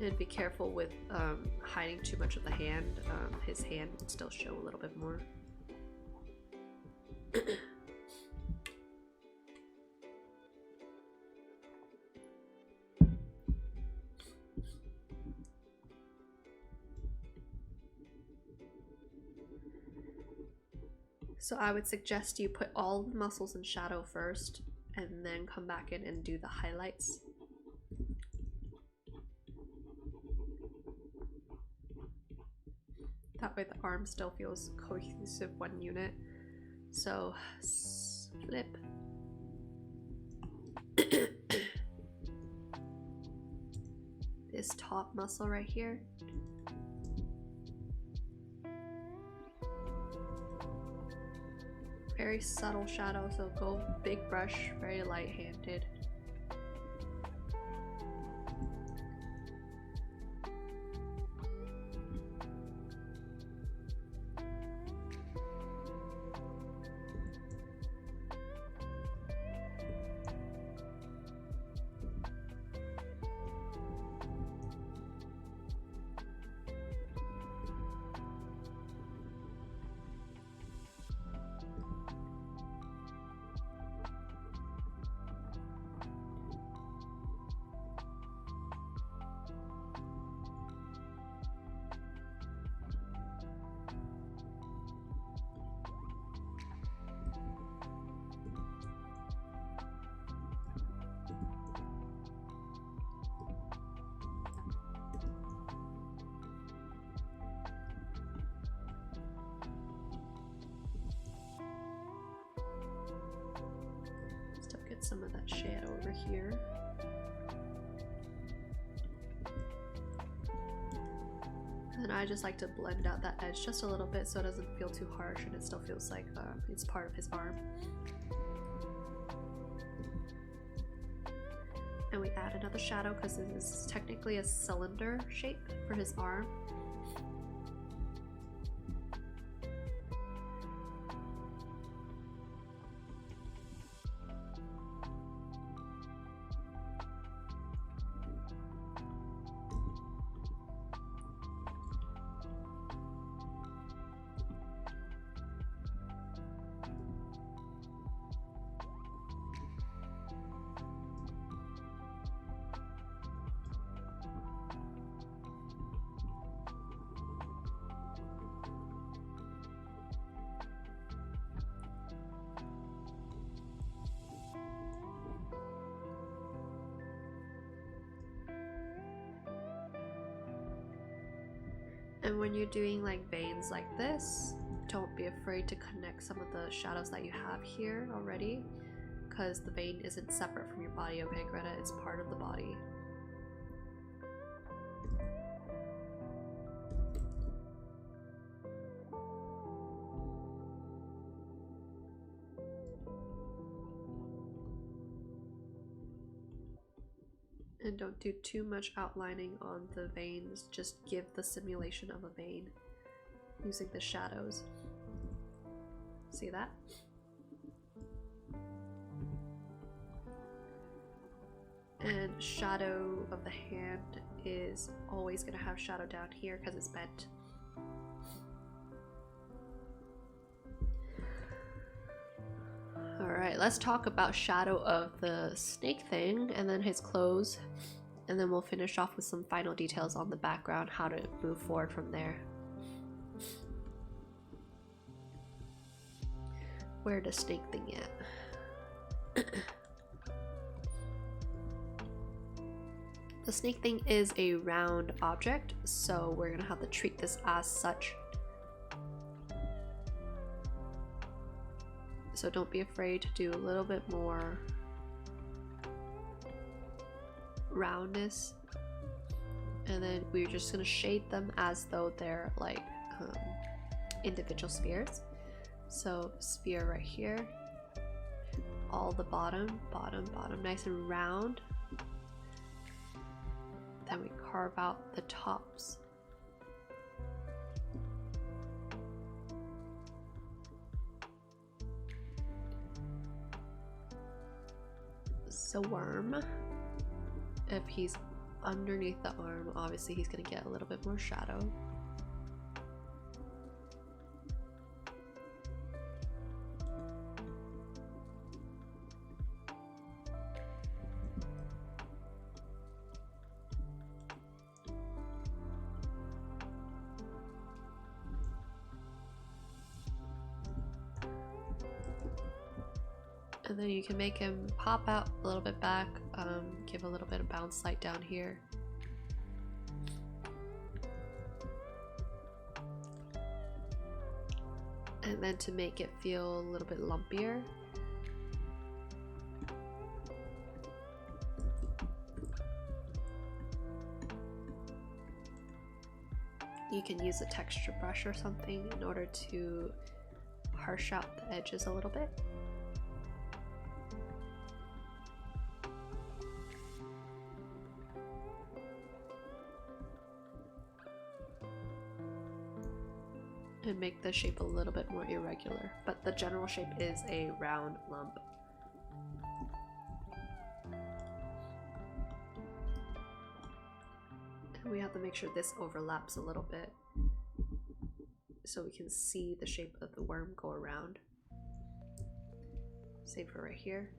And be careful with hiding too much of the hand. His hand will still show a little bit more. So I would suggest you put all the muscles in shadow first and then come back in and do the highlights. That way the arm still feels cohesive, one unit. So flip. This top muscle right here. Very subtle shadow, so go big brush, very light-handed. some of that shade over here. And I just like to blend out that edge just a little bit so it doesn't feel too harsh and it still feels like it's part of his arm. And we add another shadow because this is technically a cylinder shape for his arm. And when you're doing like veins like this, don't be afraid to connect some of the shadows that you have here already, because the vein isn't separate from your body, okay, Greta? It's part of the body. And don't do too much outlining on the veins, just give the simulation of a vein using the shadows. See that? And shadow of the hand is always going to have shadow down here because it's bent. Alright, let's talk about shadow of the snake thing and then his clothes, and then we'll finish off with some final details on the background, how to move forward from there. Where the snake thing at? The snake thing is a round object, so we're gonna have to treat this as such. So don't be afraid to do a little bit more roundness, and then we're just gonna shade them as though they're like individual spheres. So sphere right here, all the bottom, nice and round. Then we carve out the tops. So worm, if he's underneath the arm, obviously he's gonna get a little bit more shadow. And then you can make him pop out a little bit back, give a little bit of bounce light down here. And then to make it feel a little bit lumpier, you can use a texture brush or something in order to harsh out the edges a little bit. And make the shape a little bit more irregular, but the general shape is a round lump. And we have to make sure this overlaps a little bit so we can see the shape of the worm go around. Same for right here.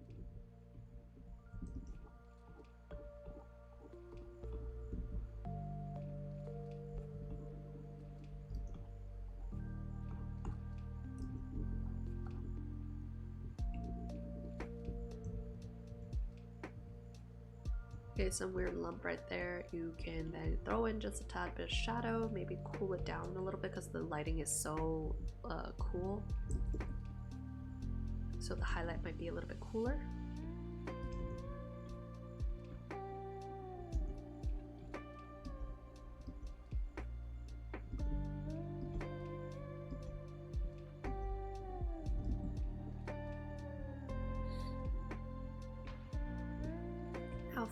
Okay, some weird lump right there. You can then throw in just a tad bit of shadow, maybe cool it down a little bit because the lighting is so cool. So the highlight might be a little bit cooler.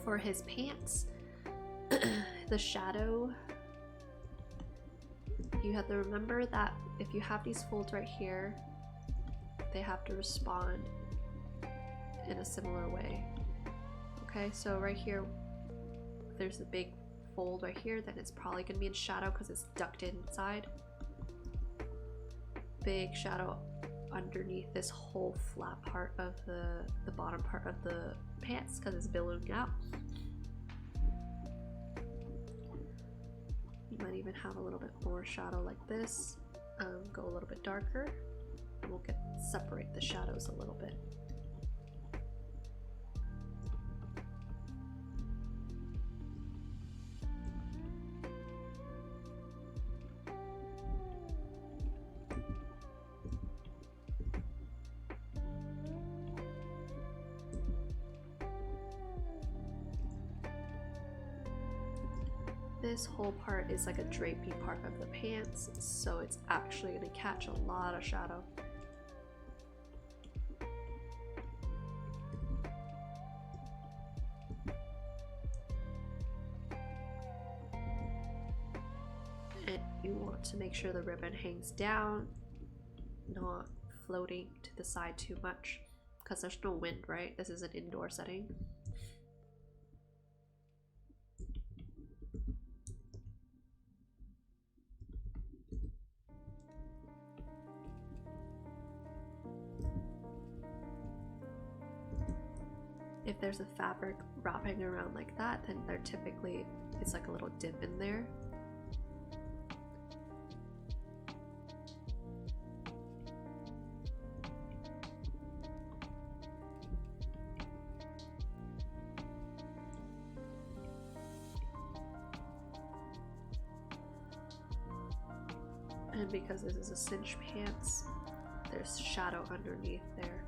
for his pants, the shadow, you have to remember that if you have these folds right here, they have to respond in a similar way. Okay, so right here, if there's a big fold right here, then it's probably going to be in shadow because it's ducked inside. Big shadow underneath this whole flat part of the bottom part of the pants because it's billowing out. You might even have a little bit more shadow like this. Go a little bit darker, and we'll separate the shadows a little bit. This whole part is like a drapey part of the pants, so it's actually going to catch a lot of shadow. And you want to make sure the ribbon hangs down, not floating to the side too much, because there's no wind, right? This is an indoor setting. If there's a fabric wrapping around like that, then there typically is like a little dip in there. And because this is a cinch pants, there's shadow underneath there.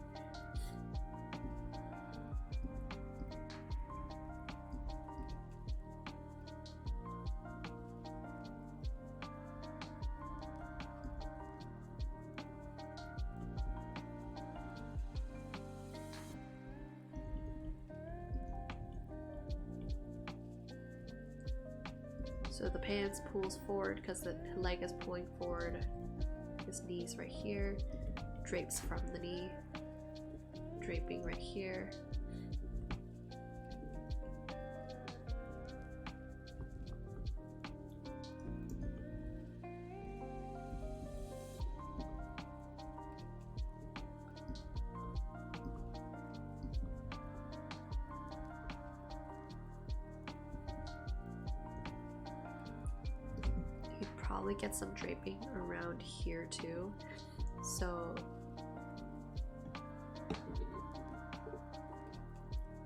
So the pants pulls forward because the leg is pulling forward. His knee's right here, drapes from the knee, draping right here. Probably get some draping around here too. So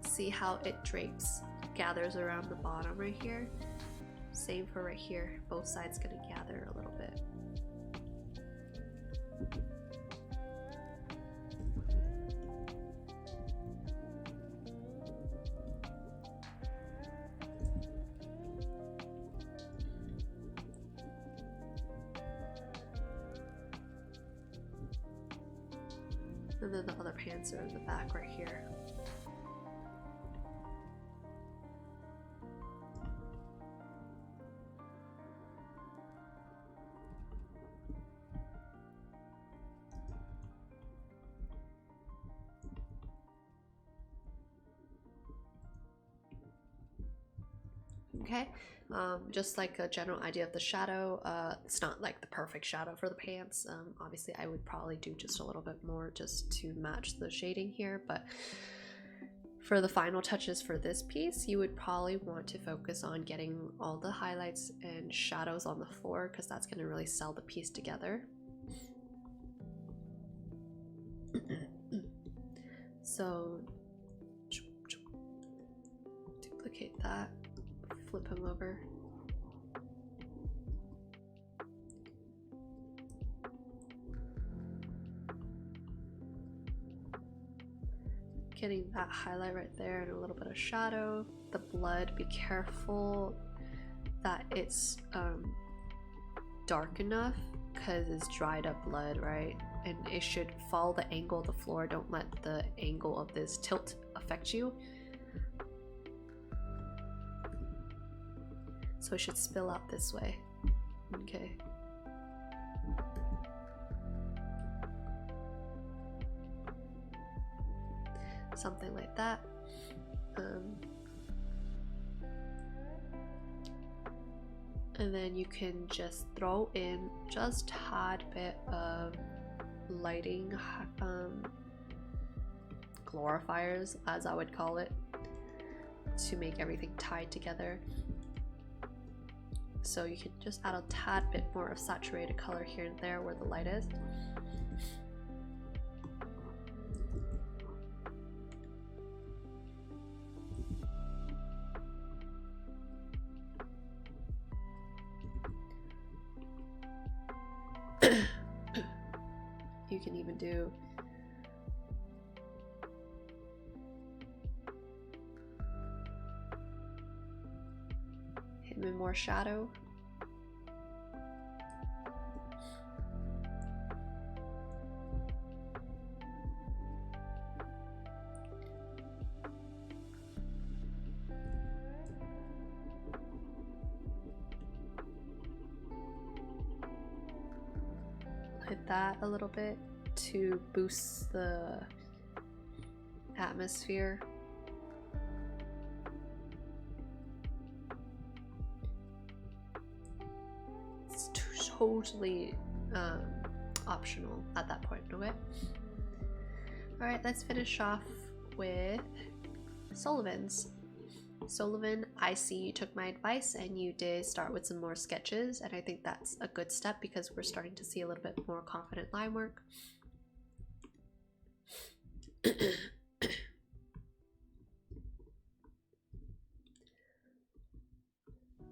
see how it drapes, gathers around the bottom right here. Same for right here. Both sides gonna gather a little bit. And then the other pants are in the back right here. Okay, just like a general idea of the shadow, it's not like the perfect shadow for the pants. Obviously I would probably do just a little bit more just to match the shading here, but for the final touches for this piece, you would probably want to focus on getting all the highlights and shadows on the floor because that's going to really sell the piece together. So duplicate that, flip him over. Getting that highlight right there and a little bit of shadow. The blood, be careful that it's dark enough because it's dried up blood, right? And it should follow the angle of the floor. Don't let the angle of this tilt affect you. So it should spill out this way. Okay. Something like that. And then you can just throw in just a tad bit of lighting glorifiers, as I would call it, to make everything tied together. So you can just add a tad bit more of saturated color here and there where the light is. You can even do him in more shadow. Hit that a little bit to boost the atmosphere. It's totally optional at that point, okay? Alright, let's finish off with Sullivan's. Sullivan, I see you took my advice and you did start with some more sketches, and I think that's a good step because we're starting to see a little bit more confident line work.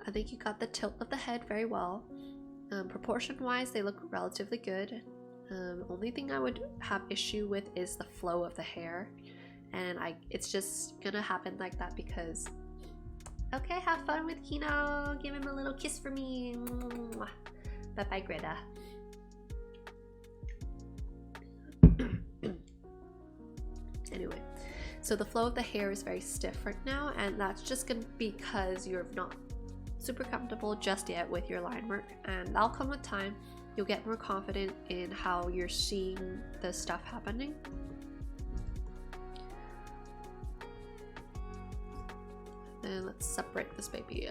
I think you got the tilt of the head very well. Proportion wise, they look relatively good. Only thing I would have issue with is the flow of the hair, and it's just gonna happen like that because okay, have fun with Kino. Give him a little kiss for me. Bye bye, Greta. Anyway, so the flow of the hair is very stiff right now, and that's just gonna be because you're not super comfortable just yet with your line work, and that'll come with time. You'll get more confident in how you're seeing the stuff happening. And let's separate this baby.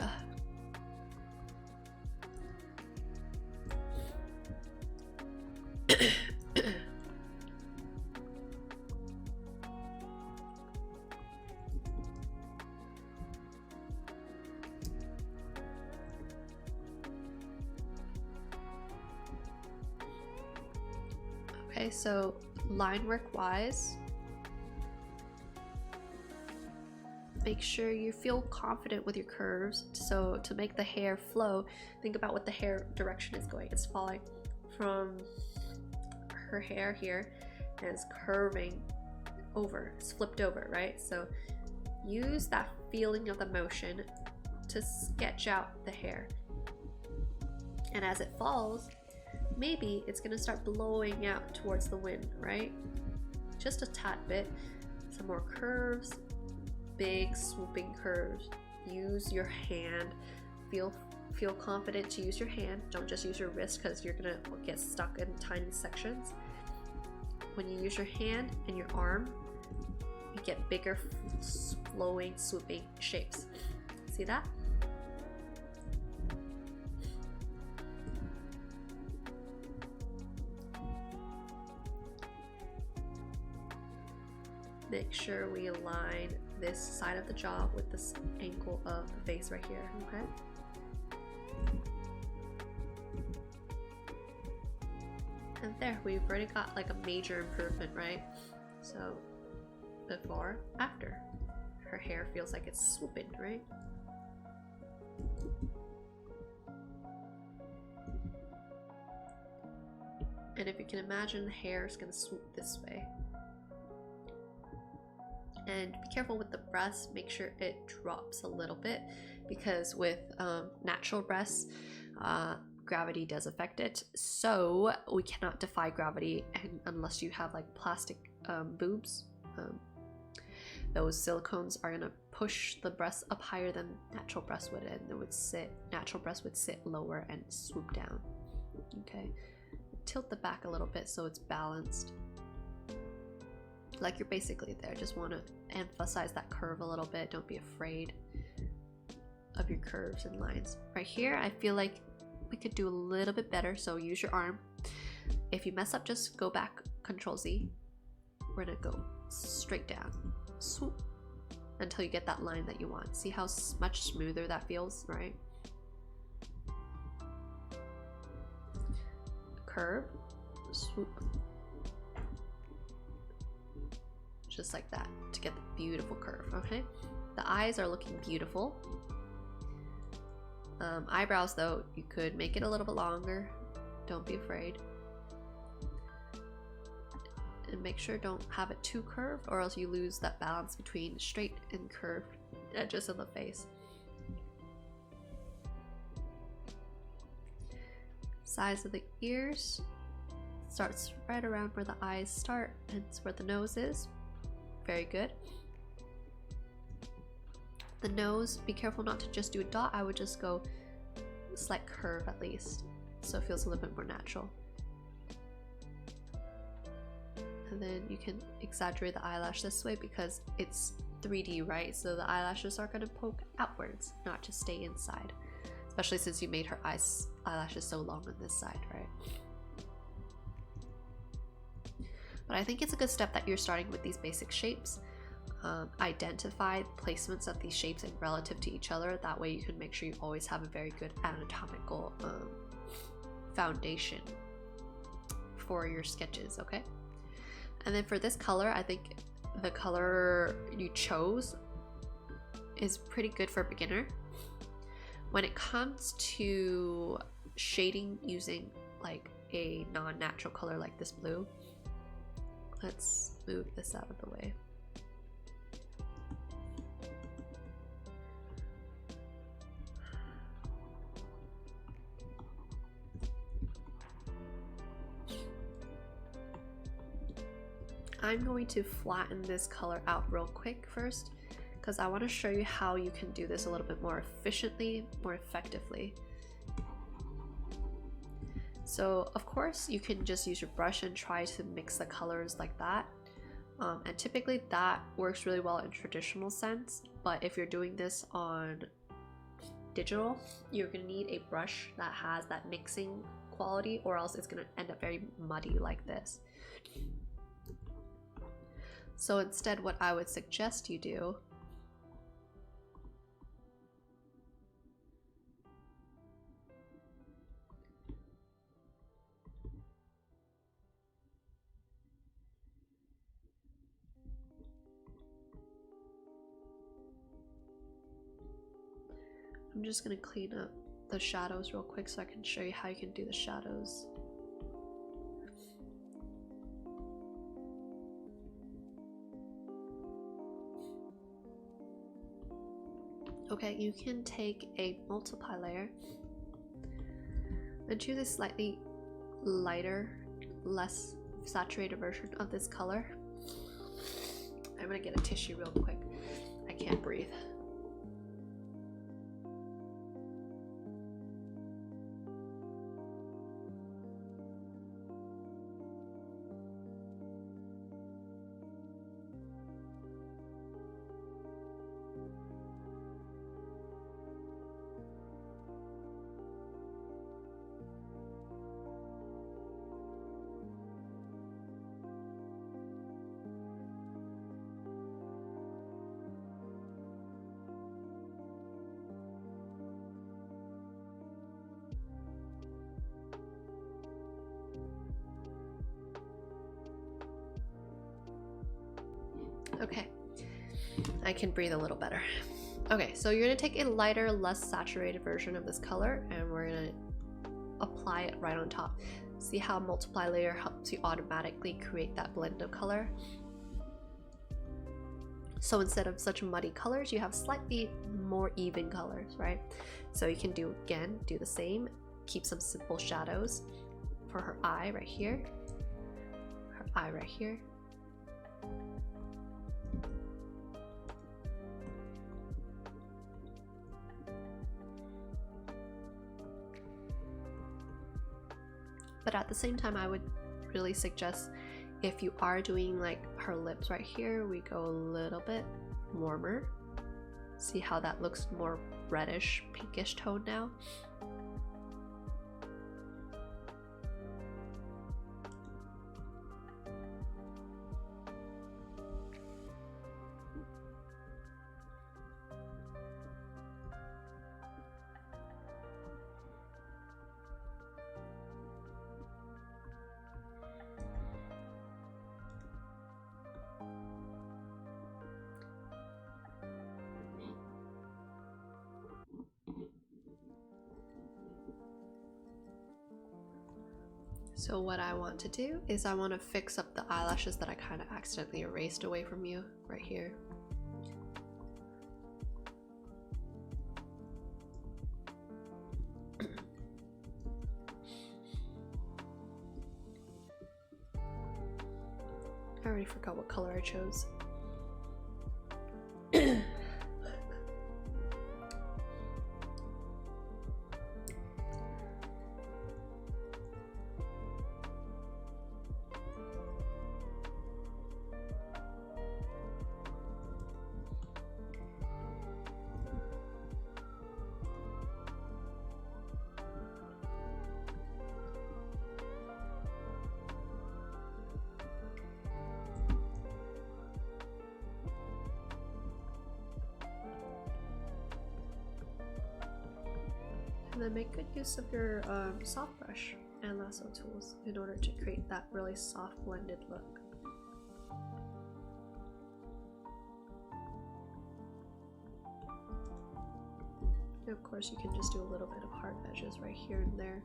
Okay, so line work wise, make sure you feel confident with your curves. So to make the hair flow, think about what the hair direction is going. It's falling from her hair here and it's curving over, it's flipped over, right? So use that feeling of the motion to sketch out the hair. And as it falls, maybe it's gonna start blowing out towards the wind, right? Just a tad bit. Some more curves, big swooping curves. Use your hand. Feel confident to use your hand. Don't just use your wrist because you're gonna get stuck in tiny sections. When you use your hand and your arm, you get bigger, flowing, swooping shapes. See that? Make sure we align this side of the jaw with this angle of the face right here, okay? And there, we've already got like a major improvement, right? So, before, after. Her hair feels like it's swooping, right? And if you can imagine, the hair is gonna swoop this way. And be careful with the breast, make sure it drops a little bit, because with natural breasts, gravity does affect it. So we cannot defy gravity unless you have like plastic boobs. those silicones are gonna push the breast up higher than natural breast would, and natural breast would sit lower and swoop down. Okay, tilt the back a little bit so it's balanced. Like you're basically there. Just want to emphasize that curve a little bit. Don't be afraid of your curves and lines. Right here, I feel like we could do a little bit better, so use your arm. If you mess up, just go back, Control Z. We're gonna go straight down, swoop, until you get that line that you want. See how much smoother that feels, right? Curve, swoop. Just like that to get the beautiful curve. Okay, the eyes are looking beautiful. Eyebrows though, you could make it a little bit longer. Don't be afraid, and make sure don't have it too curved, or else you lose that balance between straight and curved edges of the face. Size of the ears starts right around where the eyes start, and it's where the nose is. Very good. The nose, be careful not to just do a dot. I would just go a slight curve at least, so it feels a little bit more natural. And then you can exaggerate the eyelash this way because it's 3D, right? So the eyelashes are going to poke outwards, not just stay inside. Especially since you made her eyelashes so long on this side, right? But I think it's a good step that you're starting with these basic shapes. Identify placements of these shapes and relative to each other. That way you can make sure you always have a very good anatomical foundation for your sketches, okay? And then for this color, I think the color you chose is pretty good for a beginner. When it comes to shading using like a non-natural color like this blue, let's move this out of the way. I'm going to flatten this color out real quick first, because I want to show you how you can do this a little bit more efficiently, more effectively. So of course you can just use your brush and try to mix the colors like that, and typically that works really well in traditional sense. But if you're doing this on digital, you're gonna need a brush that has that mixing quality, or else it's gonna end up very muddy like this. So instead, what I would suggest you do I'm just going to clean up the shadows real quick so I can show you how you can do the shadows. Okay, you can take a multiply layer and choose a slightly lighter, less saturated version of this color. I'm gonna get a tissue real quick. I can't breathe. Okay, I can breathe a little better. Okay, so you're gonna take a lighter, less saturated version of this color and we're gonna apply it right on top. See how multiply layer helps you automatically create that blend of color? So instead of such muddy colors, you have slightly more even colors, right? So you can do the same, keep some simple shadows for her eye right here, her eye right here. But at the same time, I would really suggest, if you are doing like her lips right here, we go a little bit warmer. See how that looks more reddish, pinkish tone now? So what I want to do is I want to fix up the eyelashes that I kind of accidentally erased away from you right here. I already forgot what color I chose. And then make good use of your soft brush and lasso tools in order to create that really soft blended look. And of course you can just do a little bit of hard edges right here and there.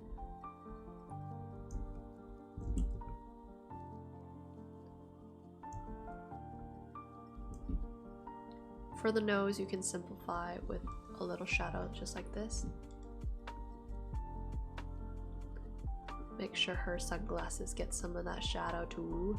For the nose, you can simplify with a little shadow just like this. Make sure her sunglasses get some of that shadow too.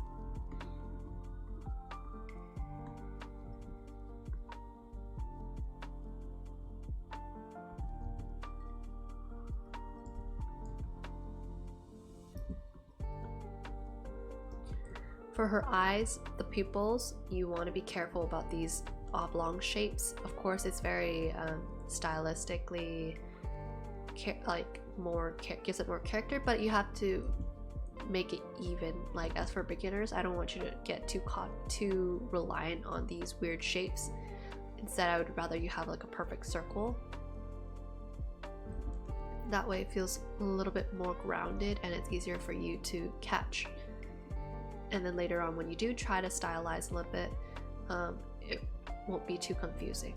For her eyes, the pupils, you want to be careful about these oblong shapes. Of course, it's very stylistically gives it more character, but you have to make it even. Like, as for beginners, I don't want you to get too reliant on these weird shapes. Instead, I would rather you have like a perfect circle. That way it feels a little bit more grounded and it's easier for you to catch. And then later on, when you do try to stylize a little bit, it won't be too confusing.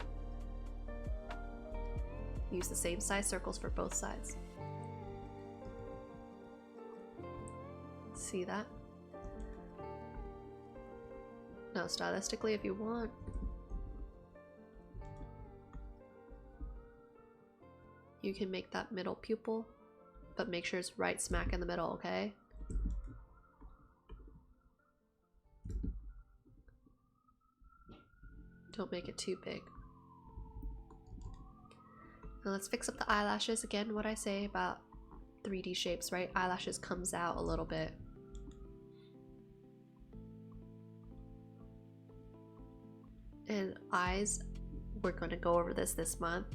Use the same size circles for both sides. See that? Now stylistically, if you want, you can make that middle pupil, but make sure it's right smack in the middle, okay? Don't make it too big. Now let's fix up the eyelashes. Again, what I say about 3D shapes, right? Eyelashes comes out a little bit. And eyes, we're going to go over this month,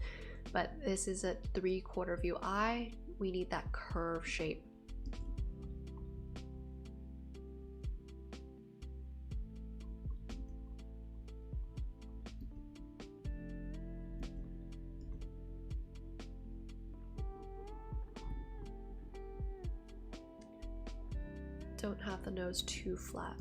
but this is a 3/4 view eye. We need that curve shape. Don't have the nose too flat.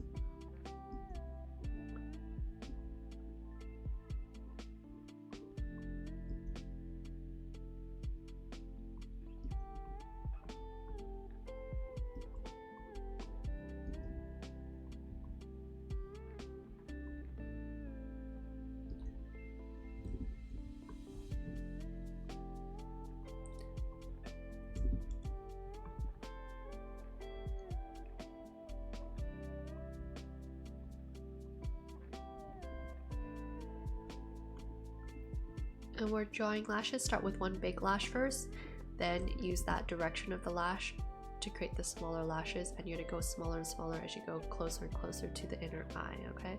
And we're drawing lashes. Start with one big lash first, then use that direction of the lash to create the smaller lashes, and you're gonna go smaller and smaller as you go closer and closer to the inner eye, okay?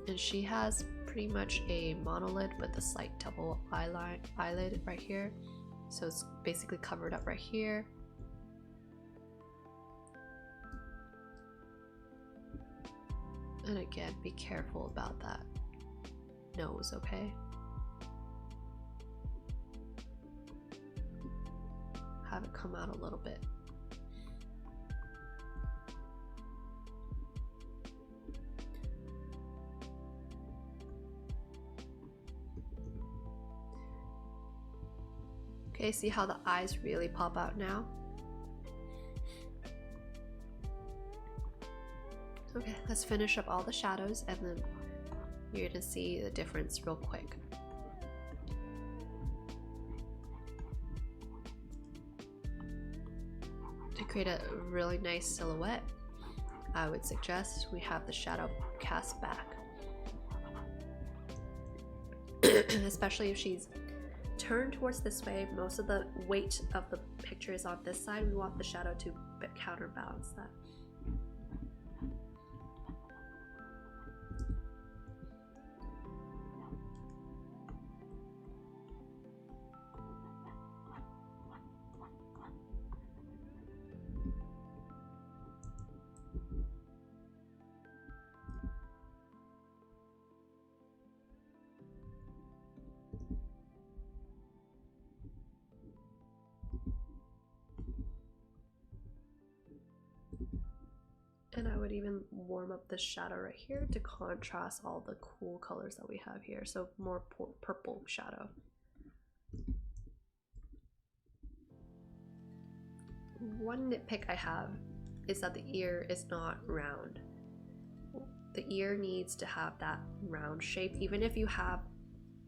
And she has pretty much a monolid with a slight double eyelid right here. So it's basically covered up right here. And again, be careful about that nose, okay? Have it come out a little bit. Okay, see how the eyes really pop out now? Okay, let's finish up all the shadows and then you're gonna see the difference real quick. To create a really nice silhouette, I would suggest we have the shadow cast back. Especially if she's turned towards this way, most of the weight of the picture is on this side. We want the shadow to counterbalance that. And I would even warm up the shadow right here to contrast all the cool colors that we have here. So more purple shadow. One nitpick I have is that the ear is not round. The ear needs to have that round shape. Even if you have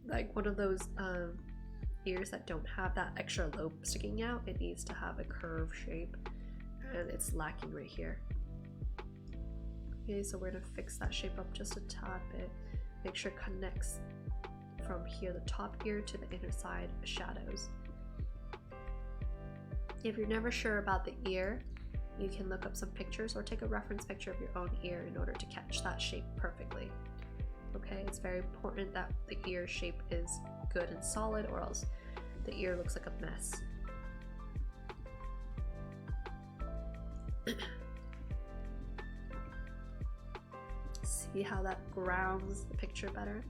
like one of those ears that don't have that extra lobe sticking out, it needs to have a curved shape, and it's lacking right here. Okay, so we're gonna fix that shape up just a tad bit. Make sure it connects from here, the top ear, to the inner side shadows. If you're never sure about the ear, you can look up some pictures or take a reference picture of your own ear in order to catch that shape perfectly. Okay, it's very important that the ear shape is good and solid, or else the ear looks like a mess. See how that grounds the picture better?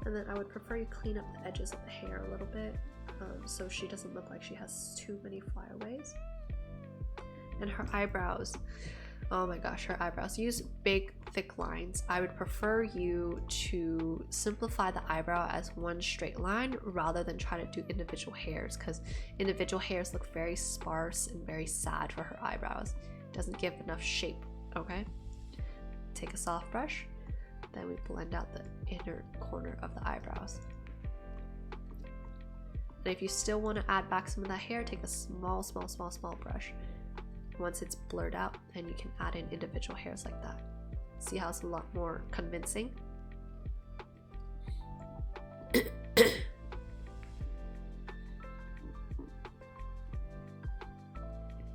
And then I would prefer you clean up the edges of the hair a little bit, so she doesn't look like she has too many flyaways. And her eyebrows, oh my gosh, her eyebrows. Use big, thick lines. I would prefer you to simplify the eyebrow as one straight line rather than try to do individual hairs, because individual hairs look very sparse and very sad for her eyebrows. It doesn't give enough shape, okay? Take a soft brush, then we blend out the inner corner of the eyebrows. And if you still want to add back some of that hair, take a small brush. Once it's blurred out, and you can add in individual hairs like that. See how it's a lot more convincing?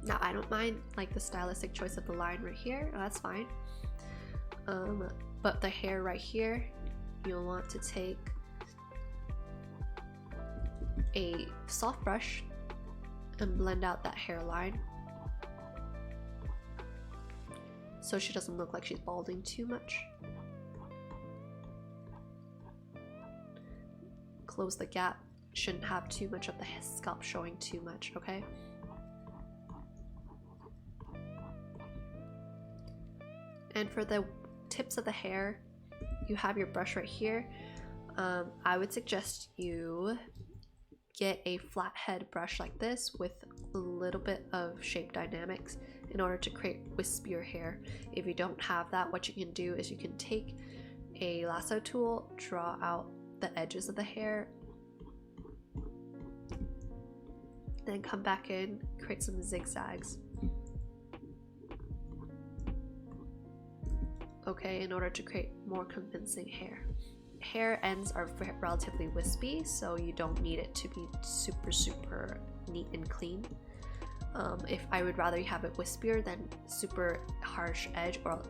Now I don't mind like the stylistic choice of the line right here, that's fine. But the hair right here, you'll want to take a soft brush and blend out that hairline so she doesn't look like she's balding too much. Close the gap. Shouldn't have too much of the scalp showing too much, okay? And for the tips of the hair, you have your brush right here. I would suggest you get a flat head brush like this with a little bit of shape dynamics in order to create wispier hair. If you don't have that, what you can do is you can take a lasso tool, draw out the edges of the hair, then come back in, create some zigzags. Okay, in order to create more convincing hair. hair ends are relatively wispy, so you don't need it to be super neat and clean. If I would rather you have it wispier than super harsh edge, or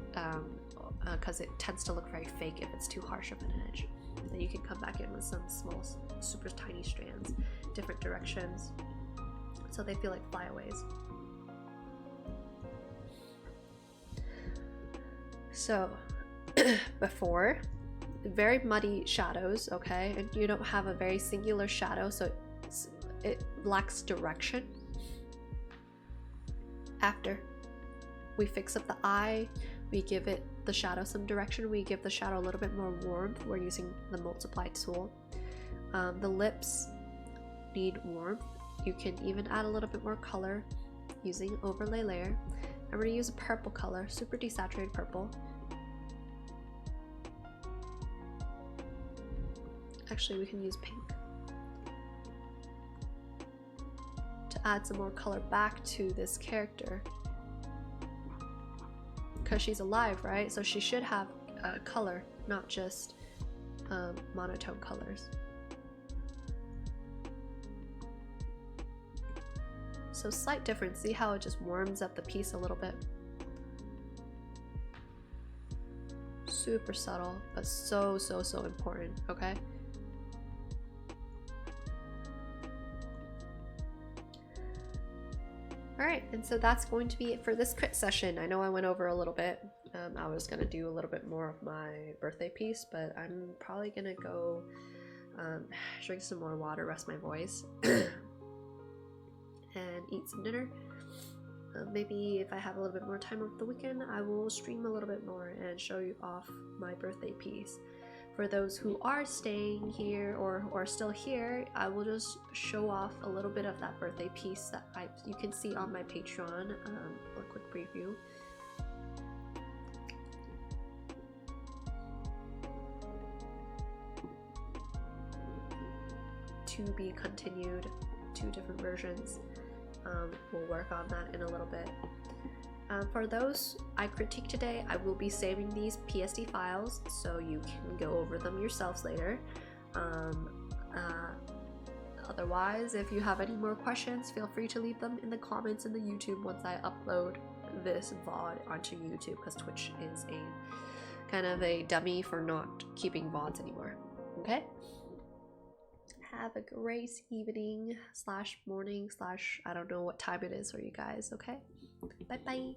because it tends to look very fake if it's too harsh of an edge. And then you can come back in with some small, super tiny strands, different directions, so they feel like flyaways. So before, very muddy shadows, okay, and you don't have a very singular shadow, so it lacks direction. After, we fix up the eye, we give it the shadow some direction, we give the shadow a little bit more warmth. We're using the multiply tool. The lips need warmth. You can even add a little bit more color using overlay layer. I'm going to use a purple color, super desaturated purple. Actually, we can use pink to add some more color back to this character, because she's alive, right? So she should have color, not just monotone colors. So slight difference. See how it just warms up the piece a little bit? Super subtle, but so important, okay? Alright, and so that's going to be it for this crit session. I know I went over a little bit. I was going to do a little bit more of my birthday piece, but I'm probably going to go drink some more water, rest my voice, and eat some dinner. Maybe if I have a little bit more time over the weekend, I will stream a little bit more and show you off my birthday piece. For those who are staying here or still here, I will just show off a little bit of that birthday piece that you can see on my Patreon. A quick preview. To be continued, 2 different versions. We'll work on that in a little bit. For those I critique today, I will be saving these PSD files so you can go over them yourselves later. Otherwise, if you have any more questions, feel free to leave them in the comments in the YouTube once I upload this VOD onto YouTube, because Twitch is a kind of a dummy for not keeping VODs anymore. Okay? Have a great evening / morning / I don't know what time it is for you guys, okay? Bye bye.